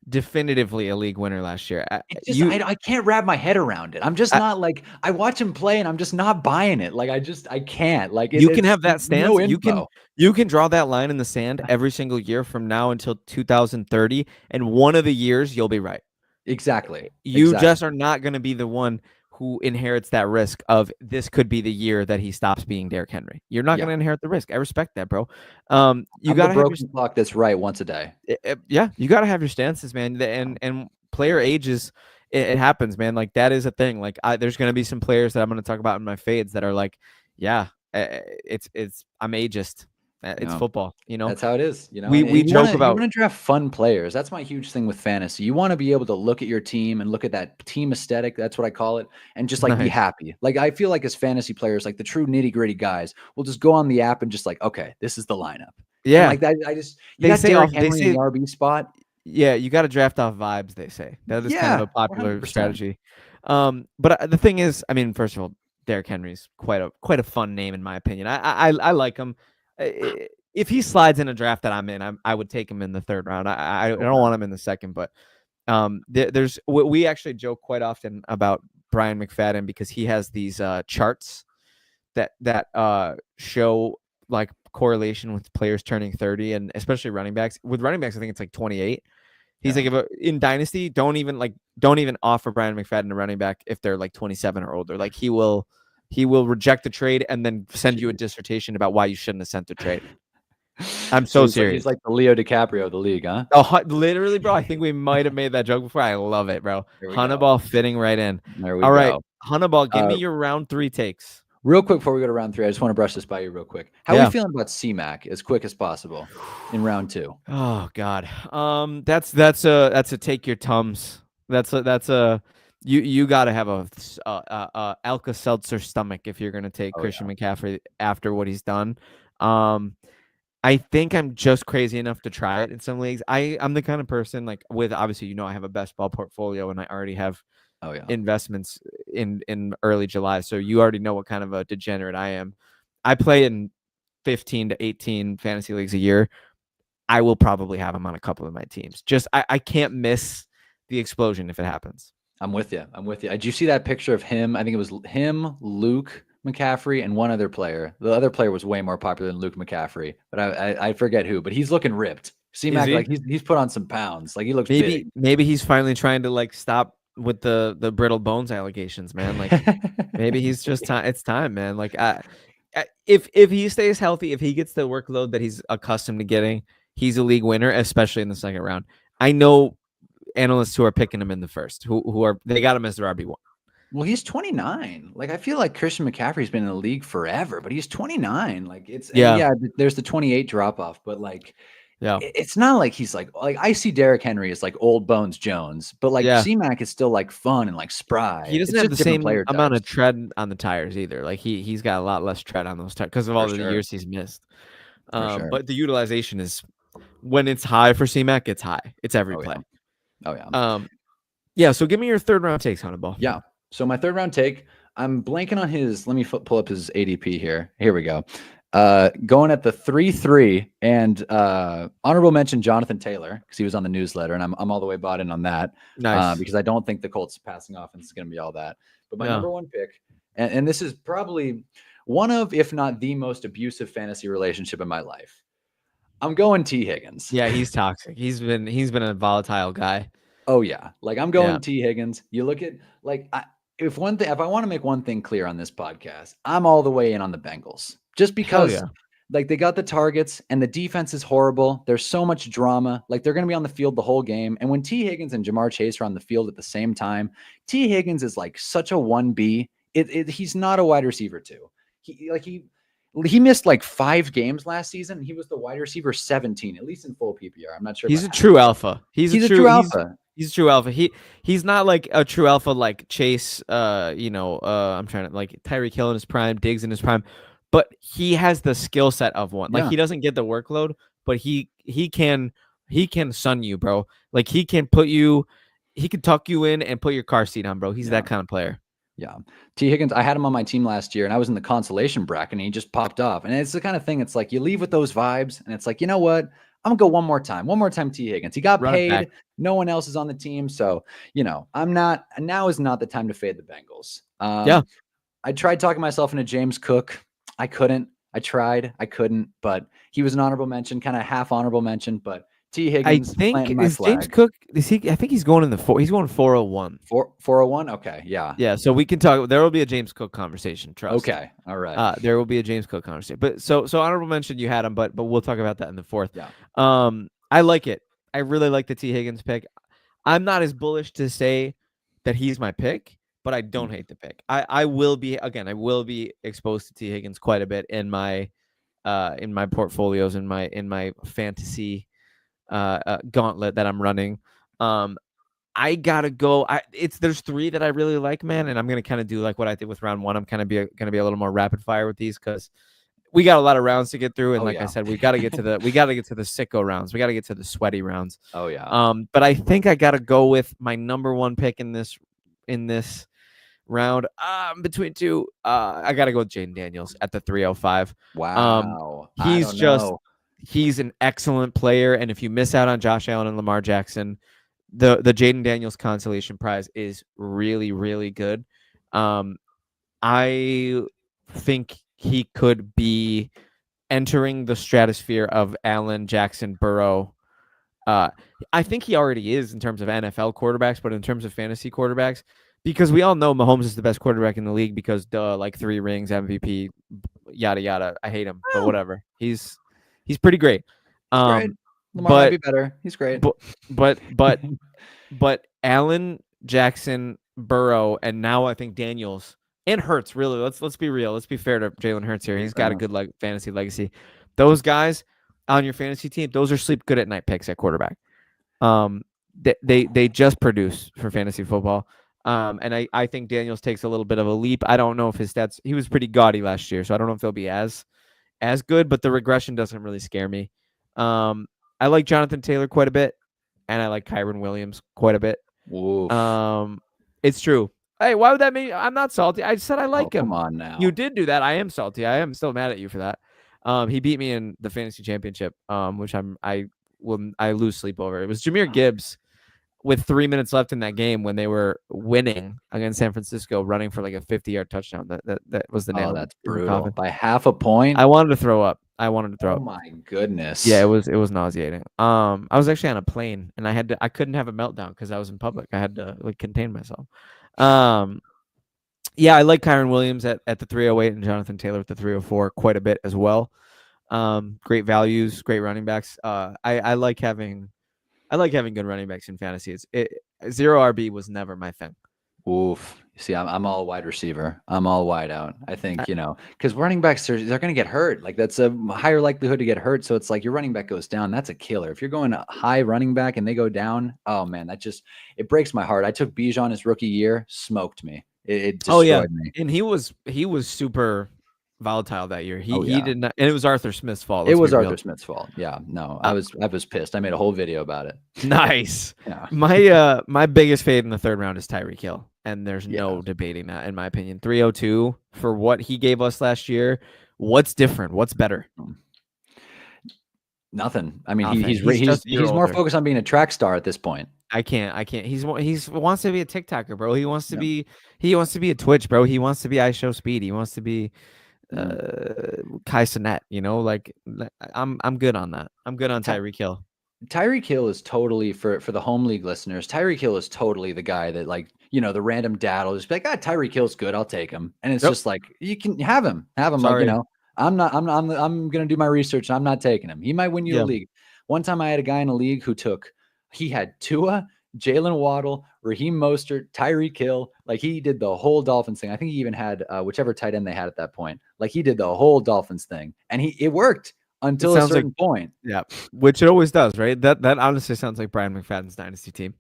definitively a league winner last year. I can't wrap my head around it. I'm just not, like, I watch him play and I'm just not buying it. Like, I can't. Like, you can have that stance. No you can draw that line in the sand every single year from now until 2030, and one of the years you'll be right. Exactly. Just are not going to be the one who inherits that risk of this could be the year that he stops being Derrick Henry. You're not going to inherit the risk. I respect that, bro. You got to have your clock that's right once a day. Yeah, you got to have your stances, man. And player ages, it happens, man. Like, that is a thing. Like, there's going to be some players that I'm going to talk about in my fades that are like, yeah, I'm ageist. It's football, That's how it is. We joke about, you want to draft fun players. That's my huge thing with fantasy. You want to be able to look at your team and look at that team aesthetic. That's what I call it, and just, like, be happy. Like, I feel like as fantasy players, like the true nitty gritty guys, will just go on the app and just, like, okay, this is the lineup. Yeah, and, like that. You got Derrick Henry in the RB spot. Yeah, you got to draft off vibes. They say that is kind of a popular 100%. Strategy. But the thing is, I mean, first of all, Derrick Henry's quite a fun name in my opinion. I like him. If he slides in a draft that I'm in, I would take him in the 3rd round. I don't want him in the 2nd, but we actually joke quite often about Brian McFadden, because he has these charts that show, like, correlation with players turning 30, and especially running backs. With running backs, I think it's like 28. He's like, in Dynasty, don't even offer Brian McFadden a running back if they're like 27 or older. Like, he will reject the trade and then send you a dissertation about why you shouldn't have sent the trade. I'm so serious. He's like the Leo DiCaprio of the league, huh? Oh, literally, bro. I think we might have made that joke before. I love it, bro. Hannibal fitting right in. There we go. All right, go. Hannibal, give me your round 3 takes. Real quick before we go to round 3, I just want to brush this by you real quick. How are you feeling about C-Mac as quick as possible in round 2? Oh God, that's a take your Tums. That's a you got to have a Alka-Seltzer stomach if you're gonna take Christian McCaffrey after what he's done. I think I'm just crazy enough to try it in some leagues. I'm the kind of person like with obviously I have a best ball portfolio and I already have investments in early July, so you already know what kind of a degenerate I am. I play in 15 to 18 fantasy leagues a year. I will probably have him on a couple of my teams. Just I can't miss the explosion if it happens. I'm with you. Did you see that picture of him? I think it was him, Luke McCaffrey, and one other player. The other player was way more popular than Luke McCaffrey, but I forget who. But he's looking ripped. C-Mac, like he's put on some pounds. Like he looks big. Maybe he's finally trying to like stop with the brittle bones allegations, man. Like maybe he's just time. It's time, man. Like if he stays healthy, if he gets the workload that he's accustomed to getting, he's a league winner, especially in the second round. I know analysts who are picking him in the first, they got him as their RB1. Well, he's 29. Like I feel like Christian McCaffrey's been in the league forever, but he's 29. Like there's the 28 drop off, but like it's not like he's like I see Derrick Henry as like old Bones Jones, but like C-Mac is still like fun and like spry. He doesn't have the same amount of tread on the tires either. Like he's got a lot less tread on those tires because of all the years he's missed. But the utilization is when it's high for C-Mac, it's high. It's every play. Yeah. So give me your third round takes, Hannibal. Yeah. So my third round take, I'm blanking on his. Let me pull up his ADP here. Here we go. Going at the 3-3 and honorable mention Jonathan Taylor because he was on the newsletter and I'm all the way bought in on that. Nice. Because I don't think the Colts passing offense is going to be all that. But my number one pick, and this is probably one of, if not the most abusive fantasy relationship in my life. I'm going T. Higgins. Yeah, he's toxic. He's been a volatile guy. Oh yeah, like I'm going T. Higgins. You look at like if I want to make one thing clear on this podcast, I'm all the way in on the Bengals just because like they got the targets and the defense is horrible. There's so much drama. Like they're going to be on the field the whole game. And when T. Higgins and Jamar Chase are on the field at the same time, T. Higgins is like such a 1B. He's not a wide receiver too. He missed like 5 games last season. He was the wide receiver 17, at least in full PPR. I'm not sure. He's a true alpha. He's a true alpha. He's a true alpha. He's not like a true alpha like Chase. I'm trying to like Tyreek Hill in his prime, Diggs in his prime, but he has the skill set of one. Like he doesn't get the workload, but he can sun you, bro. Like he can tuck you in and put your car seat on, bro. He's that kind of player. Yeah. T. Higgins, I had him on my team last year and I was in the consolation bracket and he just popped off. And it's the kind of thing, it's like you leave with those vibes and it's like, you know what? I'm gonna go one more time, T. Higgins. He got paid. No one else is on the team. So, now is not the time to fade the Bengals. I tried talking myself into James Cook. I couldn't. I tried. I couldn't, but he was an honorable mention, kind of half honorable mention, but T. Higgins. I think is James Cook. Is he? I think he's going in the 4. He's going 401. 401. Okay. Yeah. Yeah. So we can talk. There will be a James Cook conversation. Trust. Okay. All right. There will be a James Cook conversation. But so honorable mention. You had him, but we'll talk about that in the 4th. Yeah. I like it. I really like the T. Higgins pick. I'm not as bullish to say that he's my pick, but I don't hate the pick. I will be exposed to T. Higgins quite a bit in my portfolios in my fantasy gauntlet that I'm running. I gotta go. There's 3 that I really like, man, and I'm gonna kind of do like what I did with round 1. I'm kind of gonna be a little more rapid fire with these because we got a lot of rounds to get through, and I said, we got to get to the sicko rounds. We got to get to the sweaty rounds. Oh yeah. But I think I gotta go with my number 1 pick in this round. Between 2, I gotta go with Jaden Daniels at the 305. Wow. He's an excellent player, and if you miss out on Josh Allen and Lamar Jackson, the Jaden Daniels consolation prize is really, really good. I think he could be entering the stratosphere of Allen, Jackson, Burrow. I think he already is in terms of NFL quarterbacks, but in terms of fantasy quarterbacks, because we all know Mahomes is the best quarterback in the league because like 3 rings, MVP, yada yada. I hate him, but whatever. He's pretty great. Lamar might be better. He's great. But Allen, Jackson, Burrow, and now I think Daniels and Hurts. Really, let's be real. Let's be fair to Jalen Hurts here. He's got a good fantasy legacy. Those guys on your fantasy team, those are sleep good at night picks at quarterback. They just produce for fantasy football. And I think Daniels takes a little bit of a leap. I don't know if his stats. He was pretty gaudy last year, so I don't know if they'll be as as good, but the regression doesn't really scare me. I like Jonathan Taylor quite a bit, and I like Kyren Williams quite a bit. Oof. It's true. Hey, why would that mean I'm not salty? I said I like him. Come on now. You did do that. I am salty. I am still mad at you for that. He beat me in the fantasy championship, which I lose sleep over. It was Jahmyr Gibbs with 3 minutes left in that game when they were winning against San Francisco, running for like a 50-yard touchdown. That was the nail. Oh, that's brutal. By half a point. I wanted to throw up. Oh my goodness. Yeah, it was nauseating. I was actually on a plane and I couldn't have a meltdown because I was in public. I had to like contain myself. Yeah, I like Kyren Williams at the 308 and Jonathan Taylor at the 304 quite a bit as well. Great values, great running backs. I like having good running backs in fantasy. Zero RB was never my thing. Oof. See, I'm all wide receiver. I'm all wide out. I think, because running backs they're going to get hurt. Like that's a higher likelihood to get hurt. So it's like your running back goes down. That's a killer. If you're going a high running back and they go down, oh man, it breaks my heart. I took Bijan his rookie year, smoked me. It destroyed me. And he was super volatile that year. He did not, and it was Arthur Smith's fault. It was Arthur Smith's fault. Yeah, no, I was pissed. I made a whole video about it. Nice. Yeah. My biggest fade in the third round is Tyreek Hill, and there's no debating that in my opinion. 302 for what he gave us last year. What's different? What's better? Nothing. I mean, he's more focused on being a track star at this point. I can't. He wants to be a TikToker, bro. He wants to be a Twitch, bro. He wants to be iShowSpeed. He wants to be Kai Cenat, like I'm good on that. I'm good on Tyreek Hill. Tyreek Hill is totally for the home league listeners. Tyreek Hill is totally the guy that the random dad will just be like, Tyreek Hill's good. I'll take him. And it's just like, you can have him. Sorry. Like, I'm going to do my research. And I'm not taking him. He might win you a league. One time I had a guy in a league he had Tua, Jalen Waddle, Raheem Mostert, Tyreek Hill. Like he did the whole Dolphins thing. I think he even had whichever tight end they had at that point. Like he did the whole Dolphins thing, and it worked until a certain point. Yeah, which it always does, right? That honestly sounds like Brian McFadden's dynasty team.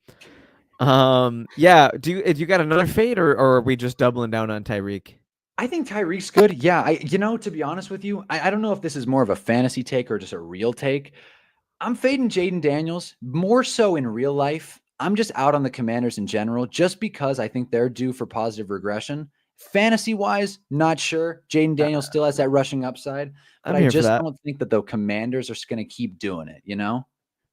Yeah. Do you got another fade, or are we just doubling down on Tyreek? I think Tyreek's good. Yeah, to be honest with you, I don't know if this is more of a fantasy take or just a real take. I'm fading Jaden Daniels more so in real life. I'm just out on the Commanders in general, just because I think they're due for positive regression. Fantasy wise, not sure. Jaden Daniels still has that rushing upside, but I just don't think that the Commanders are going to keep doing it.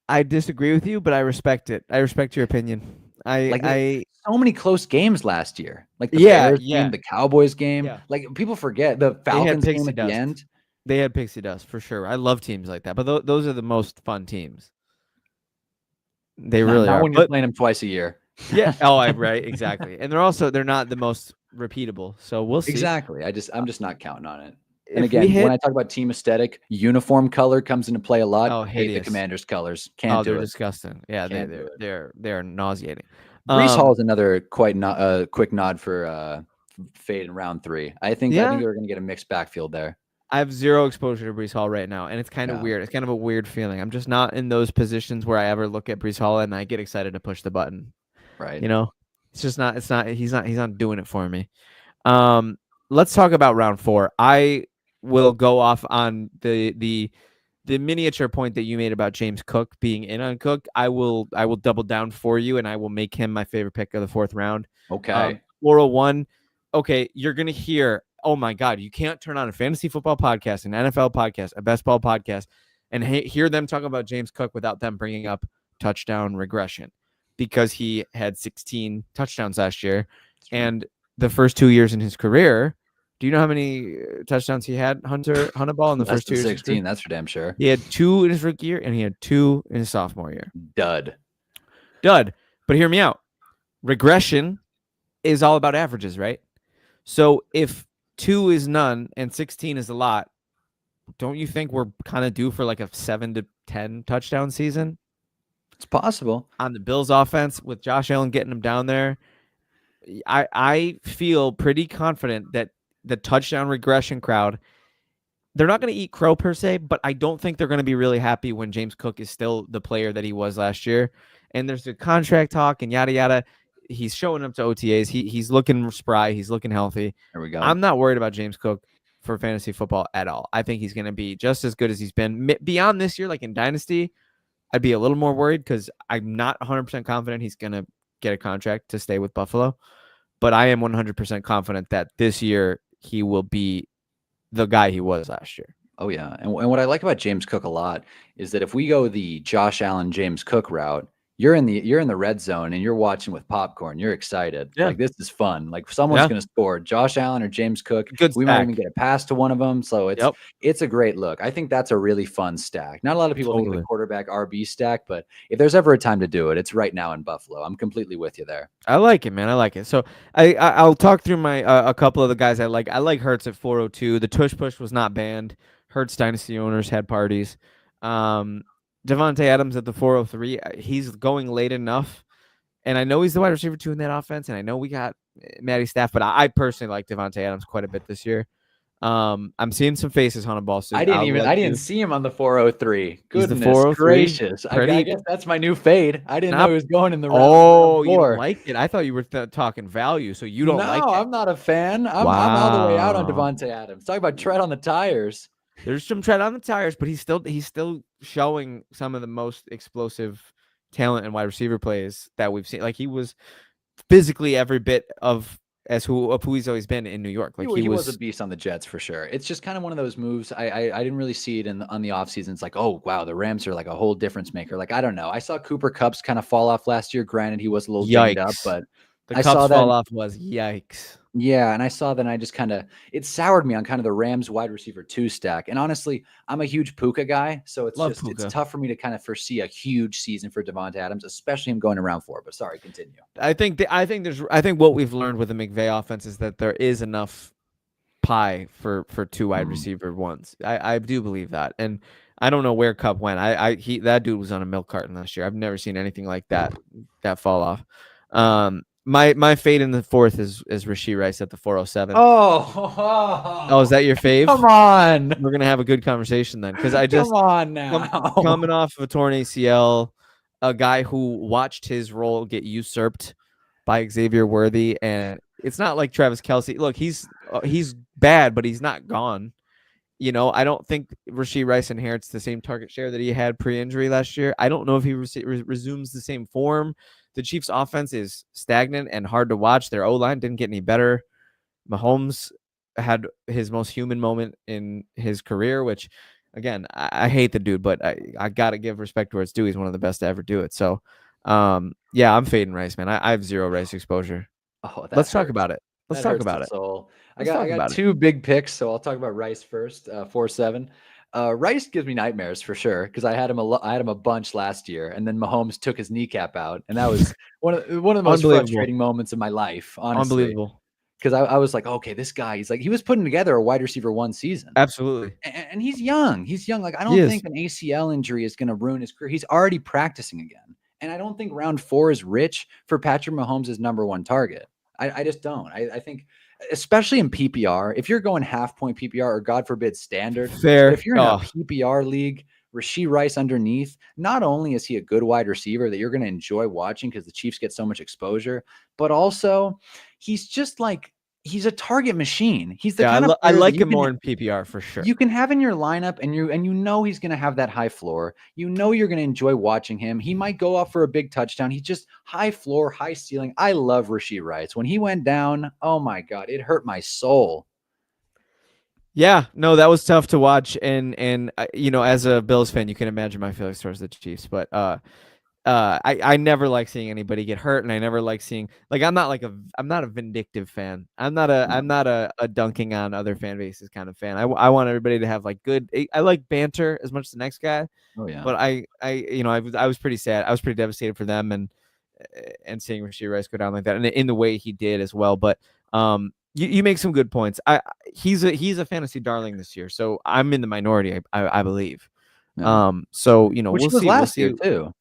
I disagree with you, but I respect it. I respect your opinion. So many close games last year, like the Bears game, the Cowboys game. Yeah. Like people forget the Falcons game at the end. They had pixie dust for sure. I love teams like that, but those are the most fun teams. They really are. When you're playing them twice a year. Yeah. Right. Exactly. And they're not the most repeatable. So we'll see. Exactly. I'm just not counting on it. And again, when I talk about team aesthetic, uniform color comes into play a lot. Oh, hate the Commanders colors. Can't do it. They're disgusting. Yeah, they're nauseating. Breece Hall is another quick nod for fade in round 3. I think we're going to get a mixed backfield there. I have zero exposure to Breece Hall right now, and it's kind of weird. It's kind of a weird feeling. I'm just not in those positions where I ever look at Breece Hall and I get excited to push the button. Right. It's just not. It's not. He's not doing it for me. Let's talk about round 4. I will go off on the miniature point that you made about James Cook being in on Cook. I will double down for you, and I will make him my favorite pick of the 4th round. Okay. 401. Okay, you're gonna hear. Oh my God, you can't turn on a fantasy football podcast, an NFL podcast, a best ball podcast, and hear them talk about James Cook without them bringing up touchdown regression, because he had 16 touchdowns last year. And the first 2 years in his career, do you know how many touchdowns he had, Hunter Ball, in the first 2 years? 16, that's for damn sure. He had 2 in his rookie year, and he had 2 in his sophomore year. Dud. But hear me out. Regression is all about averages, right? So if 2 is none and 16 is a lot, don't you think we're kind of due for like a 7 to 10 touchdown season? It's possible. On the Bills offense with Josh Allen getting them down there. I feel pretty confident that the touchdown regression crowd, they're not going to eat crow per se, but I don't think they're going to be really happy when James Cook is still the player that he was last year. And there's the contract talk and yada, yada. He's showing up to OTAs. He's looking spry. He's looking healthy. There we go. I'm not worried about James Cook. for fantasy football at all. I think he's going to be just as good as he's been. Beyond this year, like in Dynasty, I'd be a little more worried because I'm not 100% confident he's going to get a contract to stay with Buffalo. But I am 100% confident that this year he will be the guy he was last year. Oh, yeah. And what I like about James Cook a lot is that if we go the Josh Allen, James Cook route, you're in the red zone and you're watching with popcorn. You're excited. Yeah. Like, this is fun. Like, someone's going to score. Josh Allen or James Cook. Good we stack. might even get a pass to one of them. So it's a great look. I think that's a really fun stack. Not a lot of people think of the quarterback RB stack, but if there's ever a time to do it, it's right now in Buffalo. I'm completely with you there. I like it, man. I like it. So I'll talk through my a couple of the guys I like. I like Hurts at 402. The tush push was not banned. Hurts dynasty owners had parties. Davante Adams at the 403. He's going late enough, and I know he's the wide receiver 2 in that offense, and I know we got Matty Staff, but I personally like Davante Adams quite a bit this year. I'm seeing some faces on a ball suit. I didn't see him on the 403. Goodness 403? Gracious. I guess that's my new fade. I didn't know he was going in the round. Oh, you don't like it? I thought you were talking value, so you don't like it. No, I'm not a fan. I'm all the way out on Davante Adams. Talk about tread on the tires. There's some tread on the tires, but he's still showing some of the most explosive talent and wide receiver plays that we've seen. Like, he was physically every bit of who he's always been in New York. Like, he was a beast on the Jets for sure. It's just kind of one of those moves. I didn't really see it on the offseason. It's like, oh wow, the Rams are like a whole difference maker. Like, I don't know. I saw Cooper Kupp's kind of fall off last year. Granted, he was a little dinged up, but I saw that fall off was yikes. Yeah, and I saw that and I just it soured me on kind of the Rams wide receiver 2 stack. And honestly, I'm a huge Puka guy, so it's tough for me to kind of foresee a huge season for Davante Adams, especially him going around 4. But sorry, continue. I think what we've learned with the McVay offense is that there is enough pie for 2 wide receiver ones. I do believe that, and I don't know where Kupp went. That dude was on a milk carton last year. I've never seen anything like that fall off. My fade in the 4th is Rashee Rice at the 407. Oh, is that your fave? Come on. We're gonna have a good conversation then, because I just come on now. Coming off of a torn ACL, a guy who watched his role get usurped by Xavier Worthy, and it's not like Travis Kelce. Look, he's bad, but he's not gone. You know, I don't think Rashee Rice inherits the same target share that he had pre-injury last year. I don't know if he resumes the same form. The Chiefs' offense is stagnant and hard to watch. Their O-line didn't get any better. Mahomes had his most human moment in his career, which, again, I hate the dude, but I got to give respect where it's due. He's one of the best to ever do it. So, yeah, I'm fading Rice, man. I have 0 Rice exposure. Oh, let's talk about it. Let's talk about it. I got 2 big picks, so I'll talk about Rice first. 4-7. Rice gives me nightmares for sure because I had him a bunch last year, and then Mahomes took his kneecap out, and that was one of the most frustrating moments of my life. Honestly, unbelievable. Because I was like, okay, this guy, he was putting together a wide receiver 1 season. Absolutely, and he's young. He's young. Like, I don't think an ACL injury is going to ruin his career. He's already practicing again, and I don't think round 4 is rich for Patrick Mahomes' number 1 target. I just don't. I think, especially in PPR, if you're going half-point PPR or, God forbid, standard, fair. If you're in a PPR league, Rashee Rice underneath, not only is he a good wide receiver that you're going to enjoy watching because the Chiefs get so much exposure, but also he's just like, he's a target machine. He's the kind of I like him more in PPR for sure. You can have in your lineup, and you know he's going to have that high floor. You know you're going to enjoy watching him. He might go off for a big touchdown. He's just high floor, high ceiling. I love Rashee Rice. When he went down, oh my God, it hurt my soul. Yeah, no, that was tough to watch, and you know, as a Bills fan, you can imagine my feelings towards the Chiefs, but I never like seeing anybody get hurt, and I never like seeing, like, I'm not a vindictive fan. I'm not a dunking on other fan bases kind of fan. I want everybody to have like good. I like banter as much as the next guy. Oh yeah. But I was pretty sad. I was pretty devastated for them, and seeing Rashee Rice go down like that, and in the way he did as well. But you make some good points. He's a fantasy darling this year, so I'm in the minority. I believe. Yeah. So you know, we'll see. Last year too.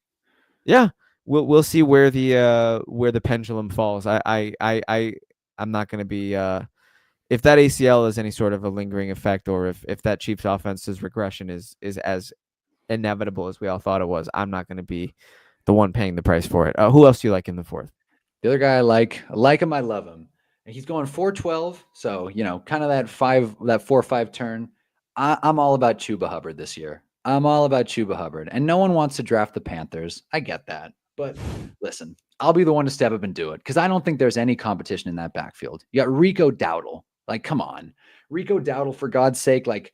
Yeah, we'll see where the pendulum falls. I'm not going to be if that ACL is any sort of a lingering effect, or if that Chiefs offense's regression is as inevitable as we all thought it was, I'm not going to be the one paying the price for it. Who else do you like in the 4th? The other guy I like him, I love him. He's going 4.12, so kind of that 4.5 turn. I'm all about Chuba Hubbard this year. I'm all about Chuba Hubbard, and no one wants to draft the Panthers. I get that, but listen, I'll be the one to step up and do it because I don't think there's any competition in that backfield. You got Rico Dowdle, like come on, Rico Dowdle for God's sake, like,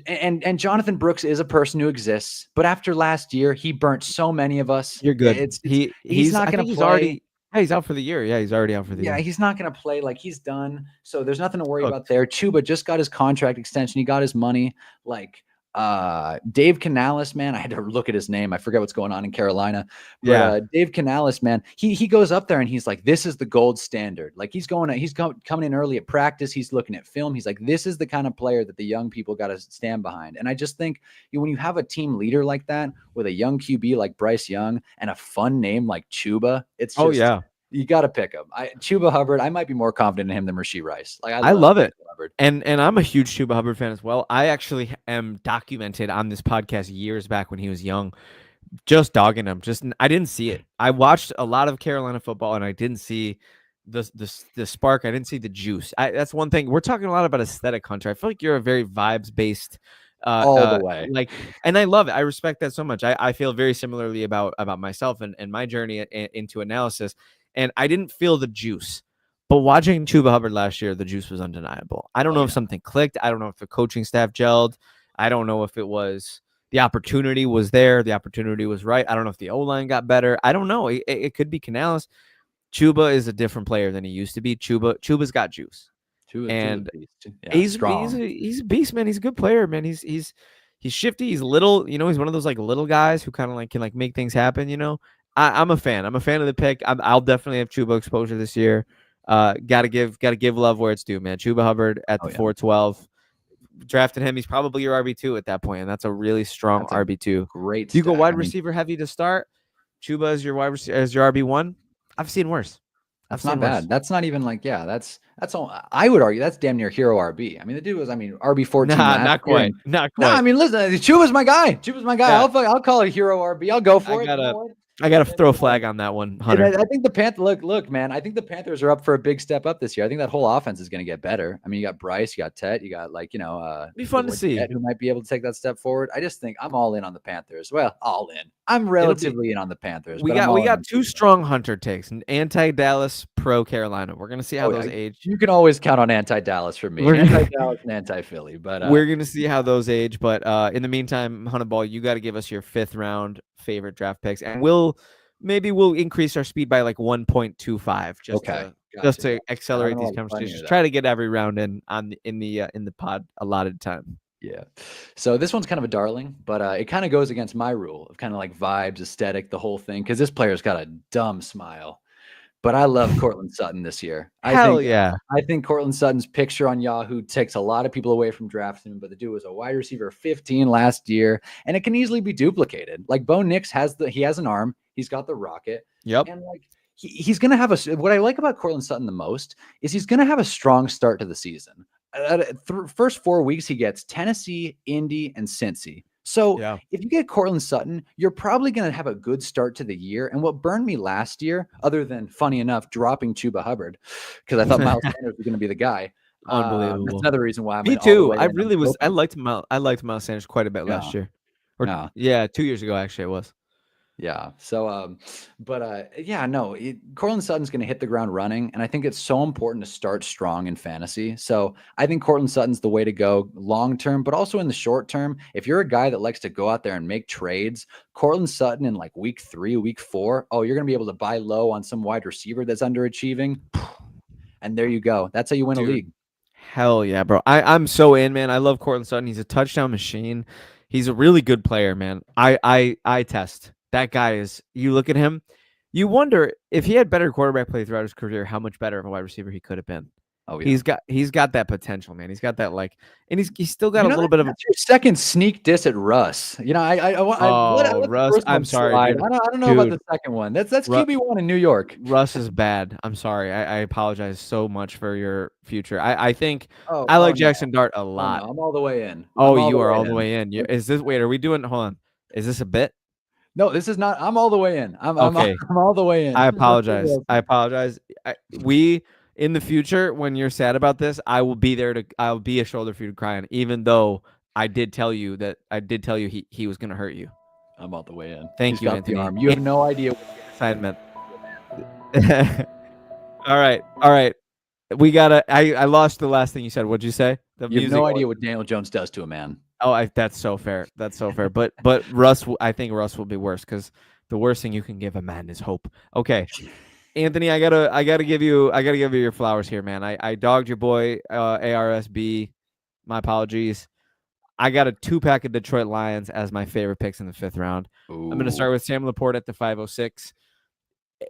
and Jonathan Brooks is a person who exists, but after last year, he burnt so many of us. You're good. He's not going to play. Already. Yeah, he's out for the year. Yeah, he's already out for the year. Yeah, he's not going to play. Like he's done. So there's nothing to worry about there. Chuba just got his contract extension. He got his money. Like Dave Canales, man, I had to look at his name. I forget what's going on in Carolina. But Dave Canales, man, he goes up there and he's like, this is the gold standard. Like he's coming in early at practice. He's looking at film. He's like, this is the kind of player that the young people got to stand behind. And I just think when you have a team leader like that with a young QB like Bryce Young and a fun name like Chuba, it's just, you got to pick him. Chuba Hubbard, I might be more confident in him than Rashee Rice. Like I love it. And I'm a huge Chuba Hubbard fan as well. I actually am documented on this podcast years back when he was young, just dogging him. I didn't see it. I watched a lot of Carolina football and I didn't see the spark. I didn't see the juice. That's one thing. We're talking a lot about aesthetic, Hunter. I feel like you're a very vibes based all the way. Like, and I love it. I respect that so much. I feel very similarly about myself and my journey into analysis. And I didn't feel the juice. But watching Chuba Hubbard last year, the juice was undeniable. I don't know if something clicked. I don't know if the coaching staff gelled. I don't know if it was the opportunity was there. The opportunity was right. I don't know if the O-line got better. I don't know. It could be Canales. Chuba is a different player than he used to be. Chuba's got juice. He's a beast, man. He's a good player, man. He's shifty. He's little. He's one of those like little guys who kind of like can like make things happen. I'm a fan. I'm a fan of the pick. I'll definitely have Chuba exposure this year. Gotta give love where it's due, man. Chuba Hubbard at the 4.12. Drafted him. He's probably your RB2 at that point, and that's a really strong RB2. Great. Do you go wide receiver heavy to start? Chuba as your your RB1. I've seen worse. That's not bad. That's not even like that's all. I would argue that's damn near hero RB. I mean, the dude was RB14. Not quite. No, I mean, listen, Chuba's my guy. Yeah. I'll call it hero RB. I'll go for it. I got to throw a flag on that one, Hunter. I think the Panthers, look, man, I think the Panthers are up for a big step up this year. I think that whole offense is going to get better. I mean, you got Bryce, you got Tet, you got be fun to see who might be able to take that step forward. I just think I'm all in on the Panthers. Well, all in. I'm relatively in on the Panthers. We got two strong Hunter takes, an anti-Dallas, pro-Carolina. We're going to see how those age. You can always count on anti-Dallas from me. Anti-Dallas and anti-Philly. But we're going to see how those age. But in the meantime, Hunter Ball, you got to give us your 5th round favorite draft picks, and we'll increase our speed by like 1.25 just to accelerate these conversations. Try to get every round in the pod allotted time. Yeah. So this one's kind of a darling, but it kind of goes against my rule of kind of like vibes, aesthetic, the whole thing, because this player's got a dumb smile. But I love Courtland Sutton this year. I think Courtland Sutton's picture on Yahoo takes a lot of people away from drafting him, but the dude was a wide receiver 15 last year, and it can easily be duplicated. Like Bo Nix has an arm. He's got the rocket. Yep. And like he's going to have what I like about Courtland Sutton the most is he's going to have a strong start to the season. First 4 weeks, he gets Tennessee, Indy, and Cincy. So if you get Courtland Sutton, you're probably going to have a good start to the year. And what burned me last year, other than funny enough, dropping Chuba Hubbard, because I thought Miles Sanders was going to be the guy. Unbelievable. That's another reason why. Me too. I really was. I liked Miles Sanders quite a bit last year. 2 years ago, actually, it was. Yeah. So, Courtland Sutton's going to hit the ground running. And I think it's so important to start strong in fantasy. So I think Courtland Sutton's the way to go long-term, but also in the short term. If you're a guy that likes to go out there and make trades, Courtland Sutton in like week 3, week 4, you're going to be able to buy low on some wide receiver that's underachieving. And there you go. That's how you win a league. Hell yeah, bro. I'm so in, man. I love Courtland Sutton. He's a touchdown machine. He's a really good player, man. I test. That guy is, you look at him, you wonder if he had better quarterback play throughout his career, how much better of a wide receiver he could have been. Oh, yeah. He's got that potential, man. He's got that and he's still got a little bit of your second sneak diss at Russ. Russ. I'm sorry. I don't know about the second one. That's QB1 in New York. Russ is bad. I'm sorry. I apologize so much for your future. I think I like Jackson Dart a lot. I'm all the way in. You are all the way in. Is this? Wait, are we doing? Hold on. Is this a bit? No, this is not. I'm all the way in. I'm all the way in. I apologize. We in the future, when you're sad about this, I'll be a shoulder for you to cry on, even though I did tell you he was gonna hurt you. I'm all the way in. Thank He's you, got Anthony. the arm. You have no idea what assignment. All right. We gotta. I lost the last thing you said. What'd you say? You have no idea what Daniel Jones does to a man. Oh, that's so fair. That's so fair. But Russ, I think Russ will be worse because the worst thing you can give a man is hope. Okay, Anthony, I gotta give you your flowers here, man. I dogged your boy ARSB. My apologies. I got a 2-pack of Detroit Lions as my favorite picks in the 5th round. Ooh. I'm gonna start with Sam Laporta at the 506.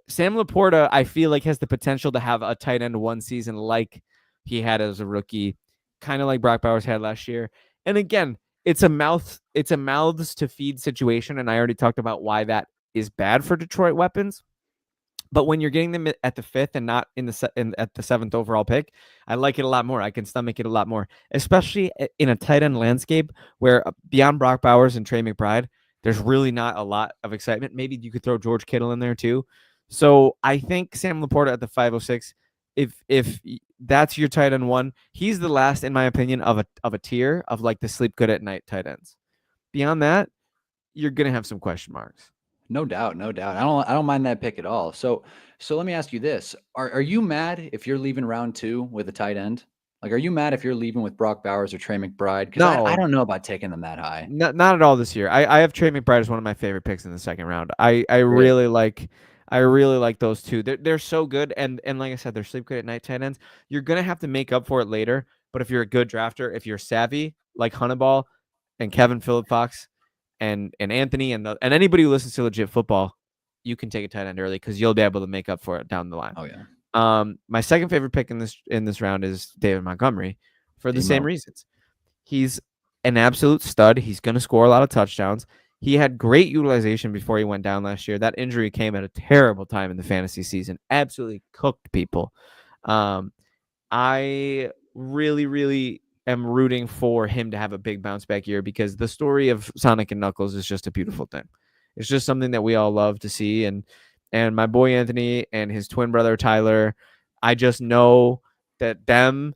Sam Laporta, I feel like, has the potential to have a tight end one season like he had as a rookie, kind of like Brock Bowers had last year. And again, it's a mouths to feed situation, and I already talked about why that is bad for Detroit weapons. But when you're getting them at the 5th and not at the 7th overall pick, I like it a lot more. I can stomach it a lot more, especially in a tight end landscape where beyond Brock Bowers and Trey McBride, there's really not a lot of excitement. Maybe you could throw George Kittle in there too. So I think Sam Laporta at the 506, if that's your tight end one, he's the last, in my opinion, of a tier of like the sleep good at night tight ends. Beyond that, you're gonna have some question marks. No doubt. I don't mind that pick at all. So let me ask you this: Are you mad if you're leaving round 2 with a tight end? Like, are you mad if you're leaving with Brock Bowers or Trey McBride? Because No. I don't know about taking them that high. Not at all this year. I have Trey McBride as one of my favorite picks in the 2nd round. I really like those two. They're so good, and like I said, they're sleep good at night tight ends. You're gonna have to make up for it later. But if you're a good drafter, if you're savvy like Honeyball and Kevin Phillip Fox and Anthony and anybody who listens to legit football, you can take a tight end early because you'll be able to make up for it down the line. Oh yeah. My second favorite pick in this round is David Montgomery for the same reasons. He's an absolute stud. He's going to score a lot of touchdowns. He had great utilization before he went down last year. That injury came at a terrible time in the fantasy season. Absolutely cooked people. I really, really am rooting for him to have a big bounce back year because the story of Sonic and Knuckles is just a beautiful thing. It's just something that we all love to see. And my boy Anthony and his twin brother Tyler, I just know that them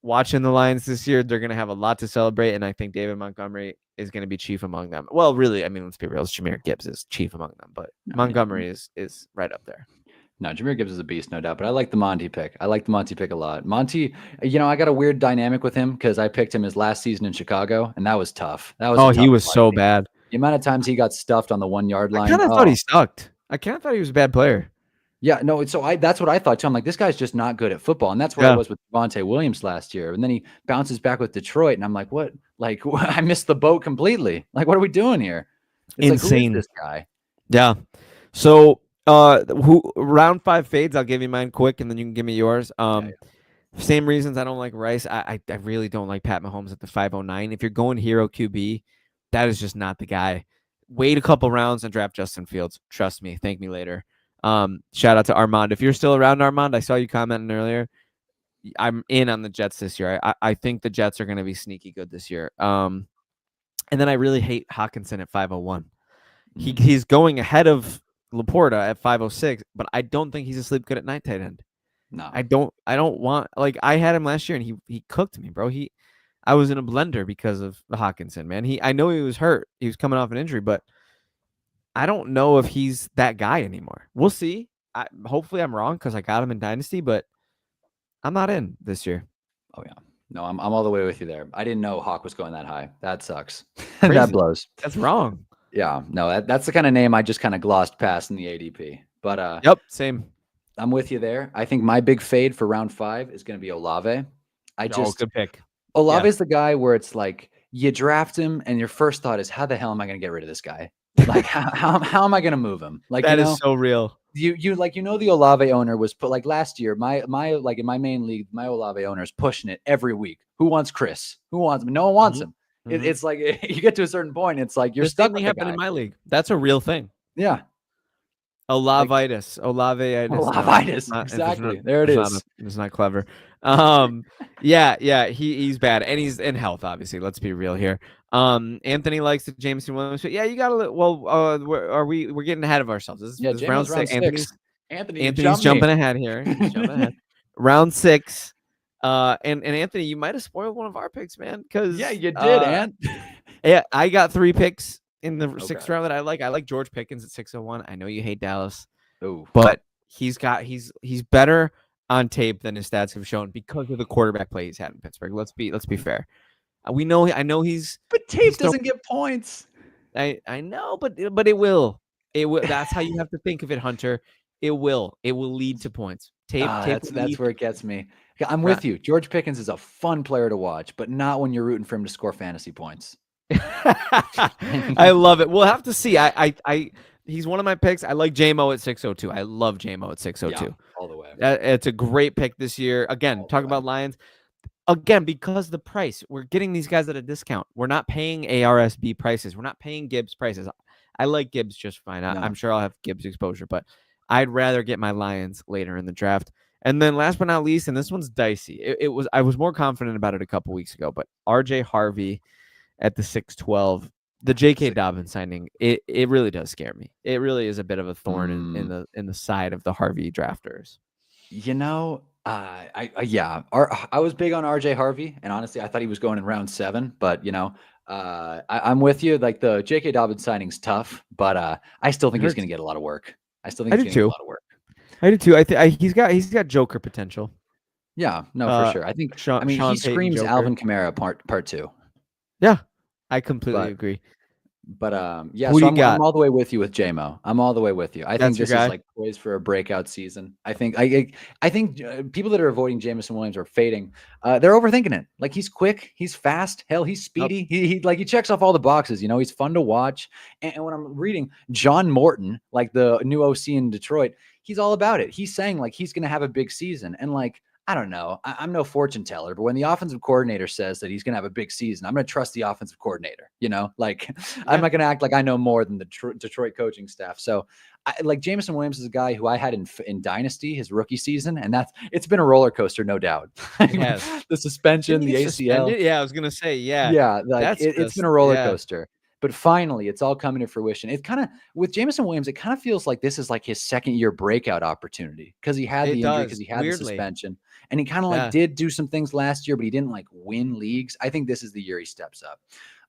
watching the Lions this year, they're going to have a lot to celebrate, and I think David Montgomery is going to be chief among them. Well, really, I mean, let's be real. Jahmyr Gibbs is chief among them, but Montgomery is right up there. No, Jahmyr Gibbs is a beast, no doubt, but I like the Monty pick. I like the Monty pick a lot. Monty, I got a weird dynamic with him because I picked him his last season in Chicago, and that was tough. That was he was so bad. The amount of times he got stuffed on the 1-yard line. I kind of thought he sucked. I kind of thought he was a bad player. Yeah, no, so that's what I thought too. I'm like, this guy's just not good at football. And that's where I was with Javonte Williams last year. And then he bounces back with Detroit. And I'm like, what? Like, I missed the boat completely. Like, what are we doing here? It's insane. Like, who is this guy? Yeah. So round 5 fades, I'll give you mine quick and then you can give me yours. Same reasons I don't like Rice. I really don't like Pat Mahomes at the 509. If you're going hero QB, that is just not the guy. Wait a couple rounds and draft Justin Fields. Trust me. Thank me later. Shout out to Armand. If you're still around, Armand, I saw you commenting earlier. I'm in on the Jets this year. I think the Jets are going to be sneaky good this year. And then I really hate Hawkinson at 501. He's going ahead of Laporta at 506, but I don't think he's a sleep good at night tight end. No, I don't want, like, I had him last year and he cooked me, bro. I was in a blender because of the Hawkinson, man. I know he was hurt. He was coming off an injury, but I don't know if he's that guy anymore. We'll see. Hopefully I'm wrong because I got him in Dynasty, but I'm not in this year. Oh yeah. No, I'm all the way with you there. I didn't know Hawk was going that high. That sucks. That blows. That's wrong. Yeah. No, that's the kind of name I just kind of glossed past in the ADP. But yep, same. I'm with you there. I think my big fade for round 5 is going to be Olave. Good pick. Olave is the guy where it's like you draft him and your first thought is, how the hell am I going to get rid of this guy? Like how am I going to move him? Like that is so real. You like, the Olave owner was put, like, last year, my like in my main league, my Olave owner is pushing it every week. Who wants Chris? Who wants him? No one wants him. It's like you get to a certain point, it's like you're stuck. This happened in my league. That's a real thing. Yeah. Olavitis. Exactly. There it is. It's not clever. Yeah. He's bad, and he's in health. Obviously, let's be real here. Anthony likes the Jameson Williams. Yeah, you got to. Well, we're getting ahead of ourselves. This round 6. Anthony's jumping ahead here. He's jumping ahead. round 6. And Anthony, you might have spoiled one of our picks, man. Because Yeah, you did, Ant. yeah, I got 3 picks in the 6th Okay. round that I like. I like George Pickens at 601. I know you hate Dallas, Ooh. but he's better on tape than his stats have shown because of the quarterback play he's had in Pittsburgh. Let's be fair. I know he's But tape doesn't get points. I know, but it will. It will. That's how you have to think of it, Hunter. It will lead to points. Tape That's where it gets me. I'm with you. George Pickens is a fun player to watch, but not when you're rooting for him to score fantasy points. I love it. We'll have to see. He's one of my picks. I like JMO at 602. I love JMO at 602. Yeah, all the way. It's a great pick this year. Again, talk about Lions. Again, because the price, we're getting these guys at a discount. We're not paying ARSB prices. We're not paying Gibbs prices. I like Gibbs just fine. I'm sure I'll have Gibbs exposure, but I'd rather get my Lions later in the draft. And then last but not least, and this one's dicey. I was more confident about it a couple weeks ago, but RJ Harvey at the 612, the J.K. Dobbins signing, it really does scare me. It really is a bit of a thorn in the side of the Harvey drafters. You know, I was big on RJ Harvey, and honestly, I thought he was going in round 7. But you know, I'm with you. Like the J.K. Dobbins signing's tough, but I still think he's going to get a lot of work. I still think he's going to get a lot of work. I do too. He's got Joker potential. Yeah, no, for sure. I think. Sean he Payton screams Joker. Alvin Kamara part 2. Yeah, I completely agree. But yeah, so I'm all the way with you with JMO. I'm all the way with you. I think this is like poised for a breakout season. I think people that are avoiding Jameson Williams are fading. They're overthinking it. Like he's quick, he's fast, hell, he's speedy. He checks off all the boxes. You know, he's fun to watch. And when I'm reading John Morton, like the new OC in Detroit, he's all about it. He's saying like he's going to have a big season, and like, I don't know. I'm no fortune teller, but when the offensive coordinator says that he's going to have a big season, I'm going to trust the offensive coordinator, you know, like I'm not going to act like I know more than the Detroit coaching staff. So like Jameson Williams is a guy who I had in Dynasty, his rookie season. And it's been a roller coaster, no doubt. The suspension, the ACL. Suspended? Yeah, I was going to say, yeah. Yeah. Like it's been a roller coaster. But finally, it's all coming to fruition. It kind of, with Jameson Williams, it kind of feels like this is like his second year breakout opportunity because he had the injury, because he had the suspension, and he kind of like did do some things last year, but he didn't like win leagues. I think this is the year he steps up.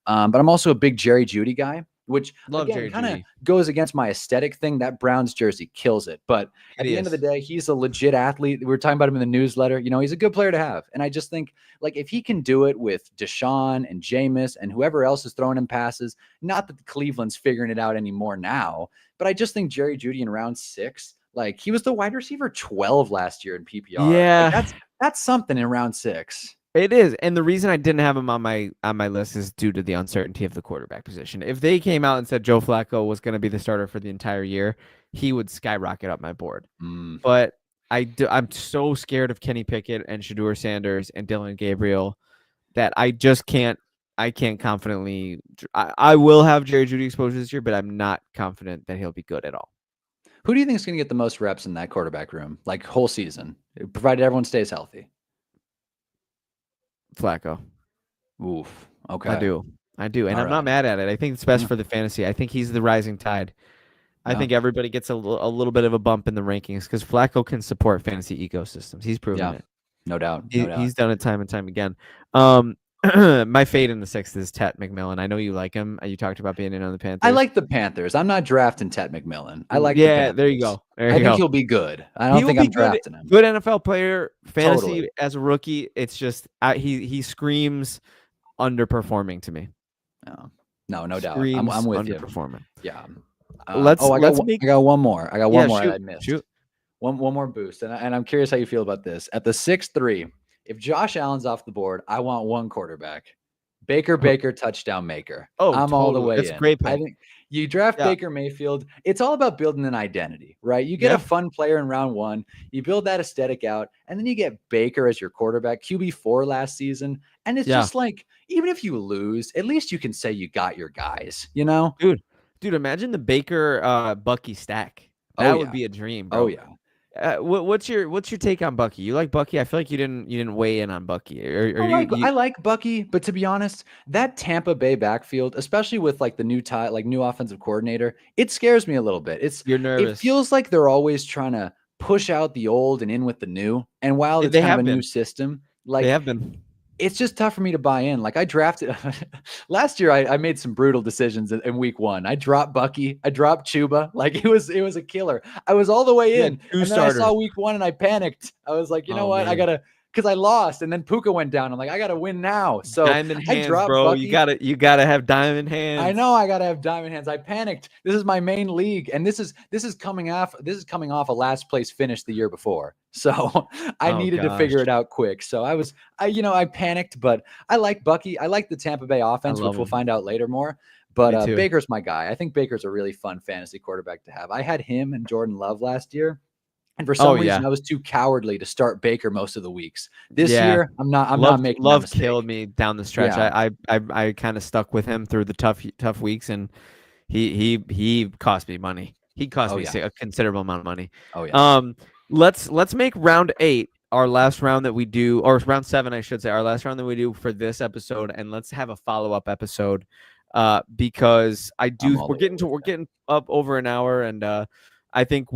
But I'm also a big Jerry Jeudy guy, which again kind of goes against my aesthetic thing. That Browns jersey kills it. But at the end of the day, he's a legit athlete. We were talking about him in the newsletter. You know, he's a good player to have. And I just think like if he can do it with Deshaun and Jameis and whoever else is throwing him passes, not that Cleveland's figuring it out anymore now, but I just think Jerry Jeudy in round 6, like he was the wide receiver 12 last year in PPR. Yeah. Like, that's something in round 6. It is, and the reason I didn't have him on my list is due to the uncertainty of the quarterback position. If they came out and said Joe Flacco was going to be the starter for the entire year, he would skyrocket up my board. But I'm so scared of Kenny Pickett and Shedeur Sanders and Dylan Gabriel that I just can't. I can't confidently. I will have Jerry Jeudy exposure this year, but I'm not confident that he'll be good at all. Who do you think is going to get the most reps in that quarterback room, like whole season, provided everyone stays healthy? Flacco. Oof. Okay. I do. And I'm not mad at it. I think it's best for the fantasy. I think he's the rising tide. I think everybody gets a little bit of a bump in the rankings because Flacco can support fantasy ecosystems. He's proven it. No doubt. He's done it time and time again. My fade in the 6th is Tet McMillan. I know you like him. You talked about being in on the Panthers. I like the Panthers. I'm not drafting Tet McMillan. I like there you go. I think he'll be good. I don't think I'm drafting him. Good NFL player, fantasy as a rookie. It's just he screams underperforming to me. No doubt. I'm with you. Underperforming. Yeah. I got one more. I missed. Shoot. One more boost, and I'm curious how you feel about this. At the 6-3, if Josh Allen's off the board, I want one quarterback. Baker touchdown maker. I'm all the way in. That's a great pick. I think you draft Baker Mayfield. It's all about building an identity, right? You get a fun player in round 1, you build that aesthetic out, and then you get Baker as your quarterback, QB4 last season. And it's just like, even if you lose, at least you can say you got your guys, you know? Dude, imagine the Baker Bucky stack. That would be a dream, bro. Oh yeah. What's your take on Bucky? You like Bucky? I feel like you didn't weigh in on Bucky. I like Bucky, but to be honest, that Tampa Bay backfield, especially with like the new offensive coordinator, it scares me a little bit. You're nervous. It feels like they're always trying to push out the old and in with the new. And while it's They kind of have a been. new system, They like have been. it's just tough for me to buy in. Like I drafted last year. I made some brutal decisions in week 1. I dropped Bucky. I dropped Chuba. Like it was a killer. I was all the way You in. had 2 And then starters. I saw week 1 and I panicked. I was like, you know Oh, what? I man. gotta, because I lost. And then Puka went down. I'm like, I gotta win now. So Diamond I hands, dropped bro. Bucky. You gotta have diamond hands. I know I gotta have diamond hands. I panicked. This is my main league, and this is coming off a last place finish the year before. So I needed to figure it out quick. So I panicked, but I like Bucky. I like the Tampa Bay offense, which we'll find out later more. But Baker's my guy. I think Baker's a really fun fantasy quarterback to have. I had him and Jordan Love last year. And for some reason, I was too cowardly to start Baker most of the weeks. This year, I'm not making that mistake. Killed me down the stretch. Yeah. I kind of stuck with him through the tough weeks, and he cost me money. He cost me a considerable amount of money. Oh yeah. Let's make round 8 our last round that we do, or round 7, I should say, our last round that we do for this episode, and let's have a follow-up episode. Because we're getting up over an hour, and I think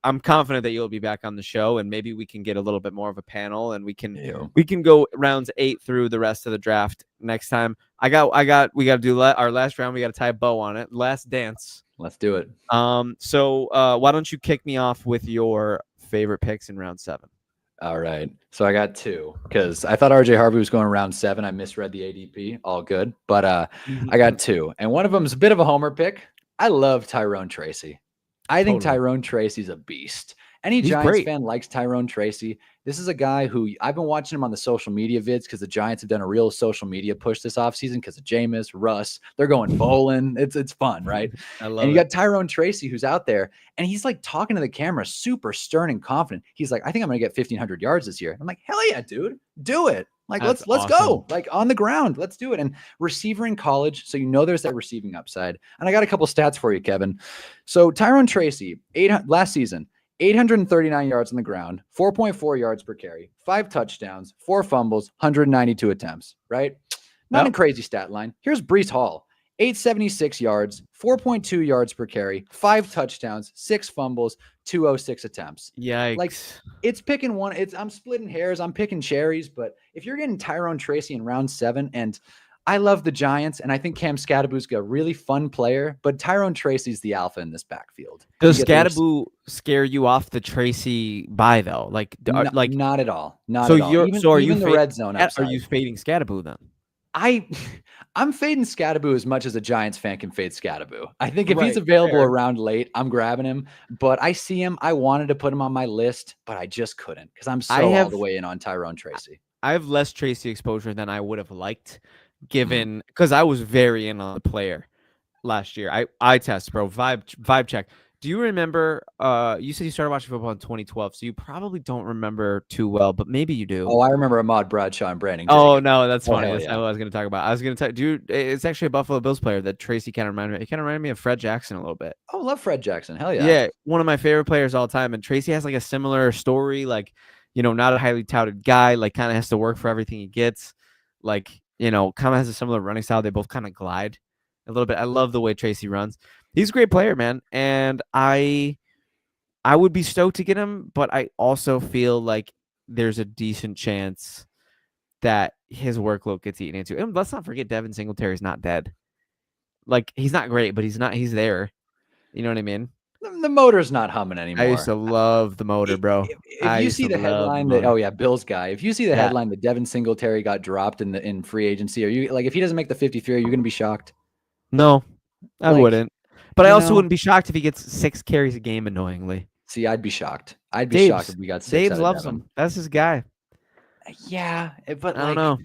I'm confident that you'll be back on the show, and maybe we can get a little bit more of a panel, and we can go rounds 8 through the rest of the draft next time. We got to do our last round. We got to tie a bow on it. Last dance. Let's do it. So why don't you kick me off with your favorite picks in round 7? All right. So I got 2 because I thought RJ Harvey was going round 7. I misread the ADP. All good. But I got 2. And one of them is a bit of a homer pick. I love Tyrone Tracy. I think Tyrone Tracy's a beast. Any Giants fan likes Tyrone Tracy. This is a guy who I've been watching him on the social media vids because the Giants have done a real social media push this offseason because of Jameis, Russ. They're going bowling. It's fun, right? I love and you got Tyrone Tracy who's out there, and he's like talking to the camera, super stern and confident. He's like, I think I'm going to get 1,500 yards this year. I'm like, hell yeah, dude. Do it. Like, let's go. Like on the ground. Let's do it. And receiver in college. So there's that receiving upside. And I got a couple stats for you, Kevin. So Tyrone Tracy, last season, 839 yards on the ground, 4.4 yards per carry, 5 touchdowns, 4 fumbles, 192 attempts, right? Not a crazy stat line. Here's Breece Hall, 876 yards, 4.2 yards per carry, 5 touchdowns, 6 fumbles, 206 attempts. Yikes. Like it's picking one. I'm splitting hairs. I'm picking cherries. But if you're getting Tyrone Tracy in round 7, and I love the Giants, and I think Cam Scadaboo's a really fun player, but Tyrone Tracy's the alpha in this backfield. Does Scadaboo scare you off the Tracy buy though? Like not at all. Not at all. Even the red zone upside. Are you fading Scadaboo then? I'm fading Scadaboo as much as a Giants fan can fade Scadaboo. I think if he's available around late, I'm grabbing him. But I see him. I wanted to put him on my list, but I just couldn't because I'm all the way in on Tyrone Tracy. I have less Tracy exposure than I would have liked, given because I was very in on the player last year. I test, bro. Vibe check. Do you remember? You said you started watching football in 2012, so you probably don't remember too well, but maybe you do. Oh, I remember Ahmad Bradshaw and Brandon. Oh no, that's funny. That's not what I was going to talk about. I was going to dude. It's actually a Buffalo Bills player that Tracy kind of reminded me. He kind of reminded me of Fred Jackson a little bit. Oh, love Fred Jackson. Hell yeah. Yeah, one of my favorite players all time. And Tracy has like a similar story. Like, not a highly touted guy. Like, kind of has to work for everything he gets. Like, kind of has a similar running style. They both kind of glide a little bit. I love the way Tracy runs. He's a great player, man. And I would be stoked to get him, but I also feel like there's a decent chance that his workload gets eaten into. And let's not forget Devin Singletary's not dead. Like, he's not great, but he's there. You know what I mean? The motor's not humming anymore. I used to love the motor, bro. If you see the headline that, Bills guy, if you see the headline that Devin Singletary got dropped in free agency, are you like, if he doesn't make the 53, are you going to be shocked? No, I wouldn't. But I also wouldn't be shocked if he gets 6 carries a game annoyingly. See, I'd be shocked. I'd be shocked if we got 6. Dave loves him. That's his guy. Yeah, but I don't know.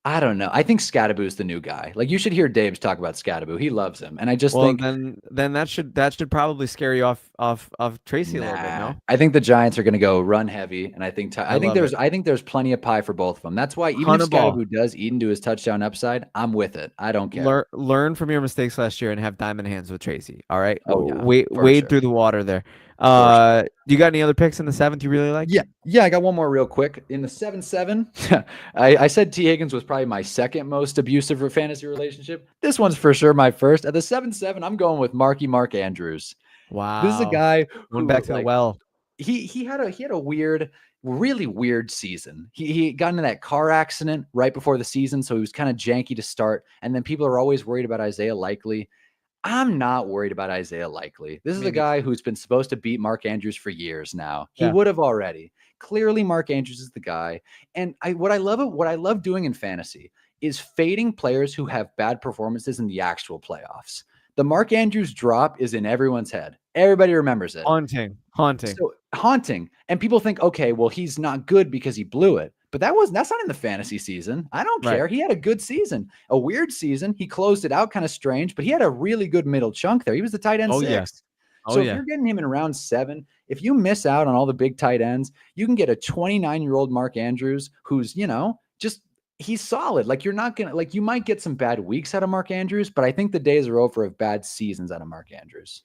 I don't know. I think Scadaboo's the new guy. Like, you should hear Dave talk about Scadaboo. He loves him, and I just think then that should probably scare you off Tracy a little bit. No, I think the Giants are going to go run heavy, and I think there's plenty of pie for both of them. That's why even if Scadaboo does eat into his touchdown upside, I'm with it. I don't care. Learn from your mistakes last year and have diamond hands with Tracy. All right. Oh, yeah, wade through the water there. Do you got any other picks in the 7th you really like? Yeah, I got one more real quick. In the 7-7, I said T. Higgins was probably my second most abusive fantasy relationship. This one's for sure my first. At the 7-7, I'm going with Mark Andrews. Wow. This is a guy who went back to the well. he had a weird, really weird season. He got into that car accident right before the season, so he was kind of janky to start. And then people are always worried about Isaiah Likely. I'm not worried about Isaiah Likely. This is a guy who's been supposed to beat Mark Andrews for years now. He would have already. Clearly, Mark Andrews is the guy. And what I love doing in fantasy is fading players who have bad performances in the actual playoffs. The Mark Andrews drop is in everyone's head. Everybody remembers it. Haunting. So haunting. And people think, okay, well, he's not good because he blew it. But that's not in the fantasy season. I don't care. He had a good season, a weird season. He closed it out kind of strange, but he had a really good middle chunk there. He was the tight end 6. So if you're getting him in round 7, if you miss out on all the big tight ends, you can get a 29-year-old Mark Andrews who's, just he's solid. Like, you're not going to, like, you might get some bad weeks out of Mark Andrews, but I think the days are over of bad seasons out of Mark Andrews.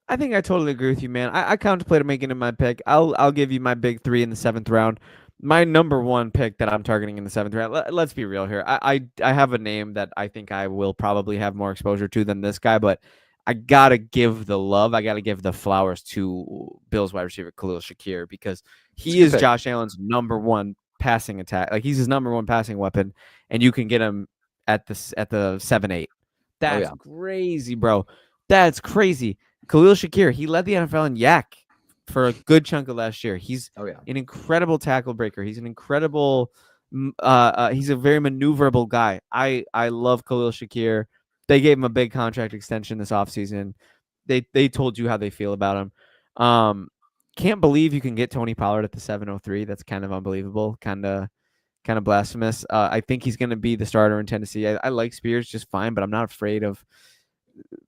I think I totally agree with you, man. I contemplated making him my pick. I'll give you my big 3 in the 7th round. My number 1 pick that I'm targeting in the 7th round. Let's be real here. I have a name that I think I will probably have more exposure to than this guy, but I gotta give the love. I gotta give the flowers to Bills wide receiver Khalil Shakir, because he is Josh Allen's number 1 passing attack. Like, he's his number 1 passing weapon, and you can get him at the 7-8. That's crazy, bro. That's crazy. Khalil Shakir, he led the NFL in yak for a good chunk of last year. He's an incredible tackle breaker. He's an incredible he's a very maneuverable guy. I love Khalil Shakir. They gave him a big contract extension this offseason. They told you how they feel about him. Can't believe you can get Tony Pollard at the 703. That's kind of unbelievable. Kind of blasphemous. I think he's going to be the starter in Tennessee. I like Spears just fine, but I'm not afraid of,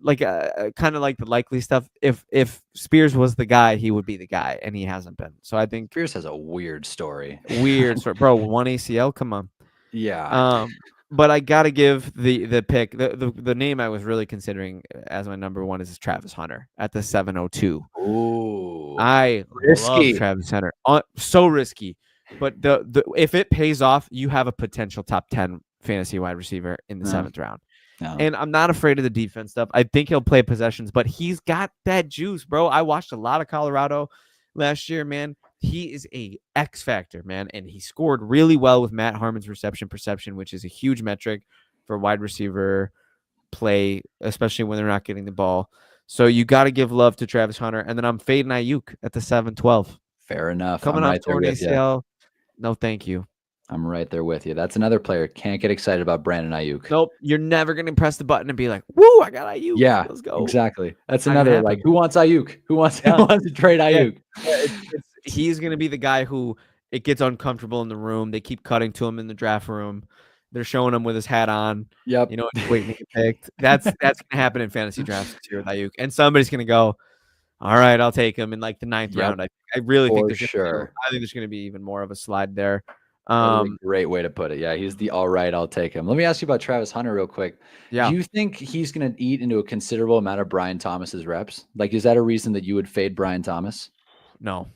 like, kind of like the Likely stuff. If Spears was the guy, he would be the guy, and he hasn't been. So I think Spears has a weird story. Bro. 1 ACL, come on. Yeah. But I gotta give the pick. The name I was really considering as my number 1 is Travis Hunter at the 702. Ooh, I love Travis Hunter. So risky, but the if it pays off, you have a potential top 10 fantasy wide receiver in the 7th round. And I'm not afraid of the defense stuff. I think he'll play possessions, but he's got that juice, bro. I watched a lot of Colorado last year, man. He is a X factor, man, and he scored really well with Matt Harmon's reception perception, which is a huge metric for wide receiver play, especially when they're not getting the ball. So you got to give love to Travis Hunter, and then I'm fading Ayuk at the 7-12. Fair enough. Coming off torn ACL. No, thank you. I'm right there with you. That's another player. Can't get excited about Brandon Ayuk. Nope. You're never going to press the button and be like, woo, I got Ayuk. Yeah, let's go. Exactly. That's another, like, who wants Ayuk? Who wants to trade Ayuk? Yeah. He's going to be the guy who it gets uncomfortable in the room. They keep cutting to him in the draft room. They're showing him with his hat on. Yep. Waiting to get picked. That's going to happen in fantasy drafts here with Ayuk. And somebody's going to go, all right, I'll take him in like the 9th round. I really think there's going to be even more of a slide there. Great way to put it. Yeah, he's the all right, I'll take him. Let me ask you about Travis Hunter real quick. Yeah. Do you think he's going to eat into a considerable amount of Brian Thomas's reps? Like, is that a reason that you would fade Brian Thomas? No.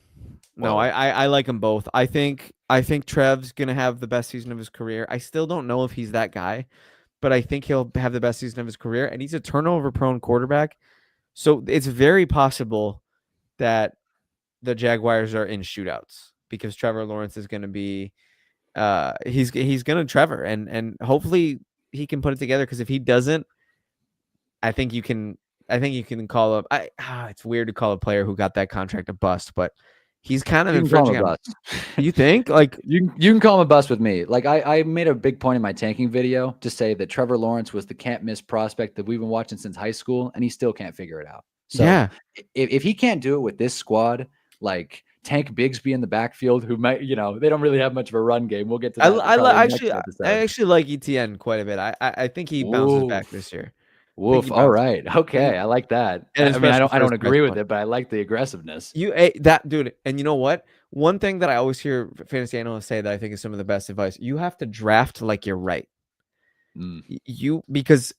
I like them both. I think Trev's going to have the best season of his career. I still don't know if he's that guy, but I think he'll have the best season of his career, and he's a turnover-prone quarterback. So it's very possible that the Jaguars are in shootouts because Trevor Lawrence is going to be he's going to Trevor, and hopefully he can put it together, because if he doesn't, I think you can call up. It's weird to call a player who got that contract a bust, but he's kind of infringing on. You think? Like, you can call him a bust with me. Like, I made a big point in my tanking video to say that Trevor Lawrence was the can't miss prospect that we've been watching since high school, and he still can't figure it out. So yeah, if he can't do it with this squad, like Tank Bigsby in the backfield, who might, they don't really have much of a run game. We'll get to that. I actually like ETN quite a bit. I think he bounces back this year. Woof. All right. Okay. I like that. I mean, I don't agree with it, but I like the aggressiveness. That dude. And you know what? One thing that I always hear fantasy analysts say that I think is some of the best advice: you have to draft like you're right. Because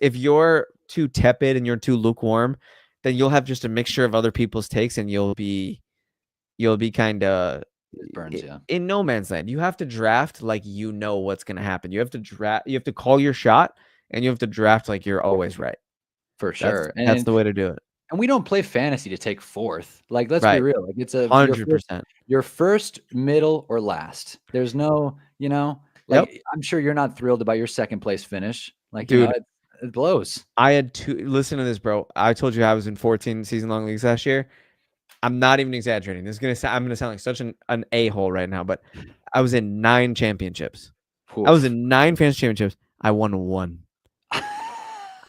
if you're too tepid and you're too lukewarm, then you'll have just a mixture of other people's takes, and you'll be kind of in no man's land. You have to draft like you know what's going to happen. You have to call your shot, and you have to draft like you're always right. For sure. That's the way to do it. And we don't play fantasy to take fourth. Like, let's be Right. real. Like, it's Hundred percent. your first, middle, or last. There's no, Yep. like, I'm sure you're not thrilled about your second place finish. Like, Dude, it blows. I had listen to this, bro. I told you I was in 14 season long leagues last year. I'm not even exaggerating. This is I'm gonna sound like such an a-hole right now, but I was in 9 championships. I was in 9 fantasy championships. I won 1.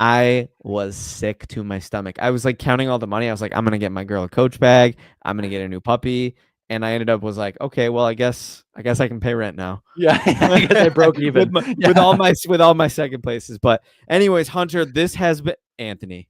I was sick to my stomach. I was like counting all the money. I was like, I'm gonna get my girl a Coach bag. I'm gonna get a new puppy. And I ended up was like, okay, well, I guess I can pay rent now. Yeah, I guess I broke even with all my second places. But anyways, Hunter, this has been Anthony.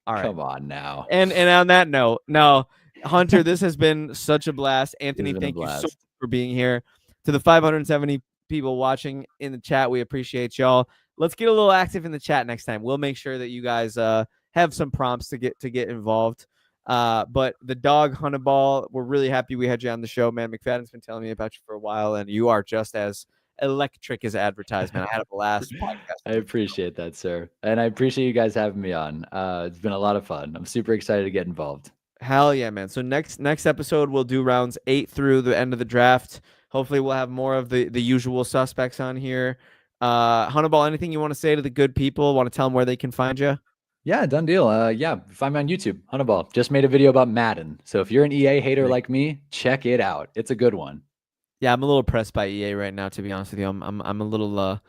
All right, come on now. And on that note, no, Hunter, this has been such a blast. Anthony, thank you so much for being here. To the 570 people watching in the chat, we appreciate y'all. Let's get a little active in the chat next time. We'll make sure that you guys have some prompts to get involved. But the dog Honeyball, we're really happy we had you on the show, man. McFadden's been telling me about you for a while, and you are just as electric as advertisement. I had a blast podcast. I appreciate that, sir. And I appreciate you guys having me on. It's been a lot of fun. I'm super excited to get involved. Hell yeah, man. So next episode, we'll do rounds 8 through the end of the draft. Hopefully we'll have more of the usual suspects on here. Honeyball, anything you want to say to the good people? Want to tell them where they can find you? Yeah, done deal. Yeah, find me on YouTube. Honeyball just made a video about Madden. So if you're an EA hater like me, check it out. It's a good one. Yeah, I'm a little pressed by EA right now, to be honest with you. I'm a little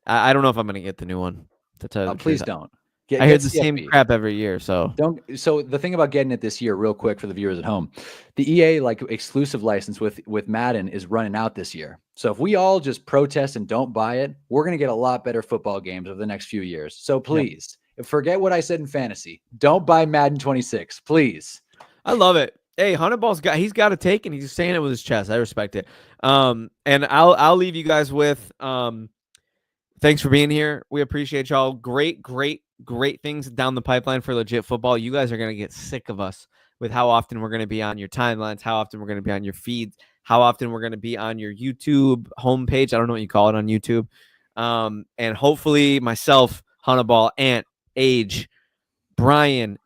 I don't know if I'm gonna get the new one. To tell you the please truth. don't. I hear the same crap every year, so don't. So the thing about getting it this year, real quick for the viewers at home, the EA like exclusive license with Madden is running out this year. So if we all just protest and don't buy it, we're gonna get a lot better football games over the next few years. So please, forget what I said in fantasy. Don't buy Madden 26, please. I love it. Hey, Honeyball's he's got a take, and he's saying it with his chest. I respect it. And I'll leave you guys with thanks for being here. We appreciate y'all. Great things down the pipeline for legit football. You guys are going to get sick of us with how often we're going to be on your timelines, how often we're going to be on your feeds, how often we're going to be on your YouTube homepage. I don't know what you call it on YouTube. And hopefully myself, Honeyball, Ant, Age, Brian,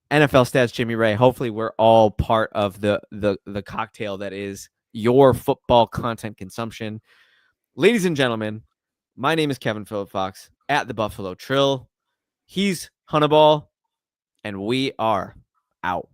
NFL Stats, Jimmy Ray, hopefully we're all part of the cocktail that is your football content consumption. Ladies and gentlemen, my name is Kevin Phillip Fox at the Buffalo Trill. He's Honeyball, and we are out.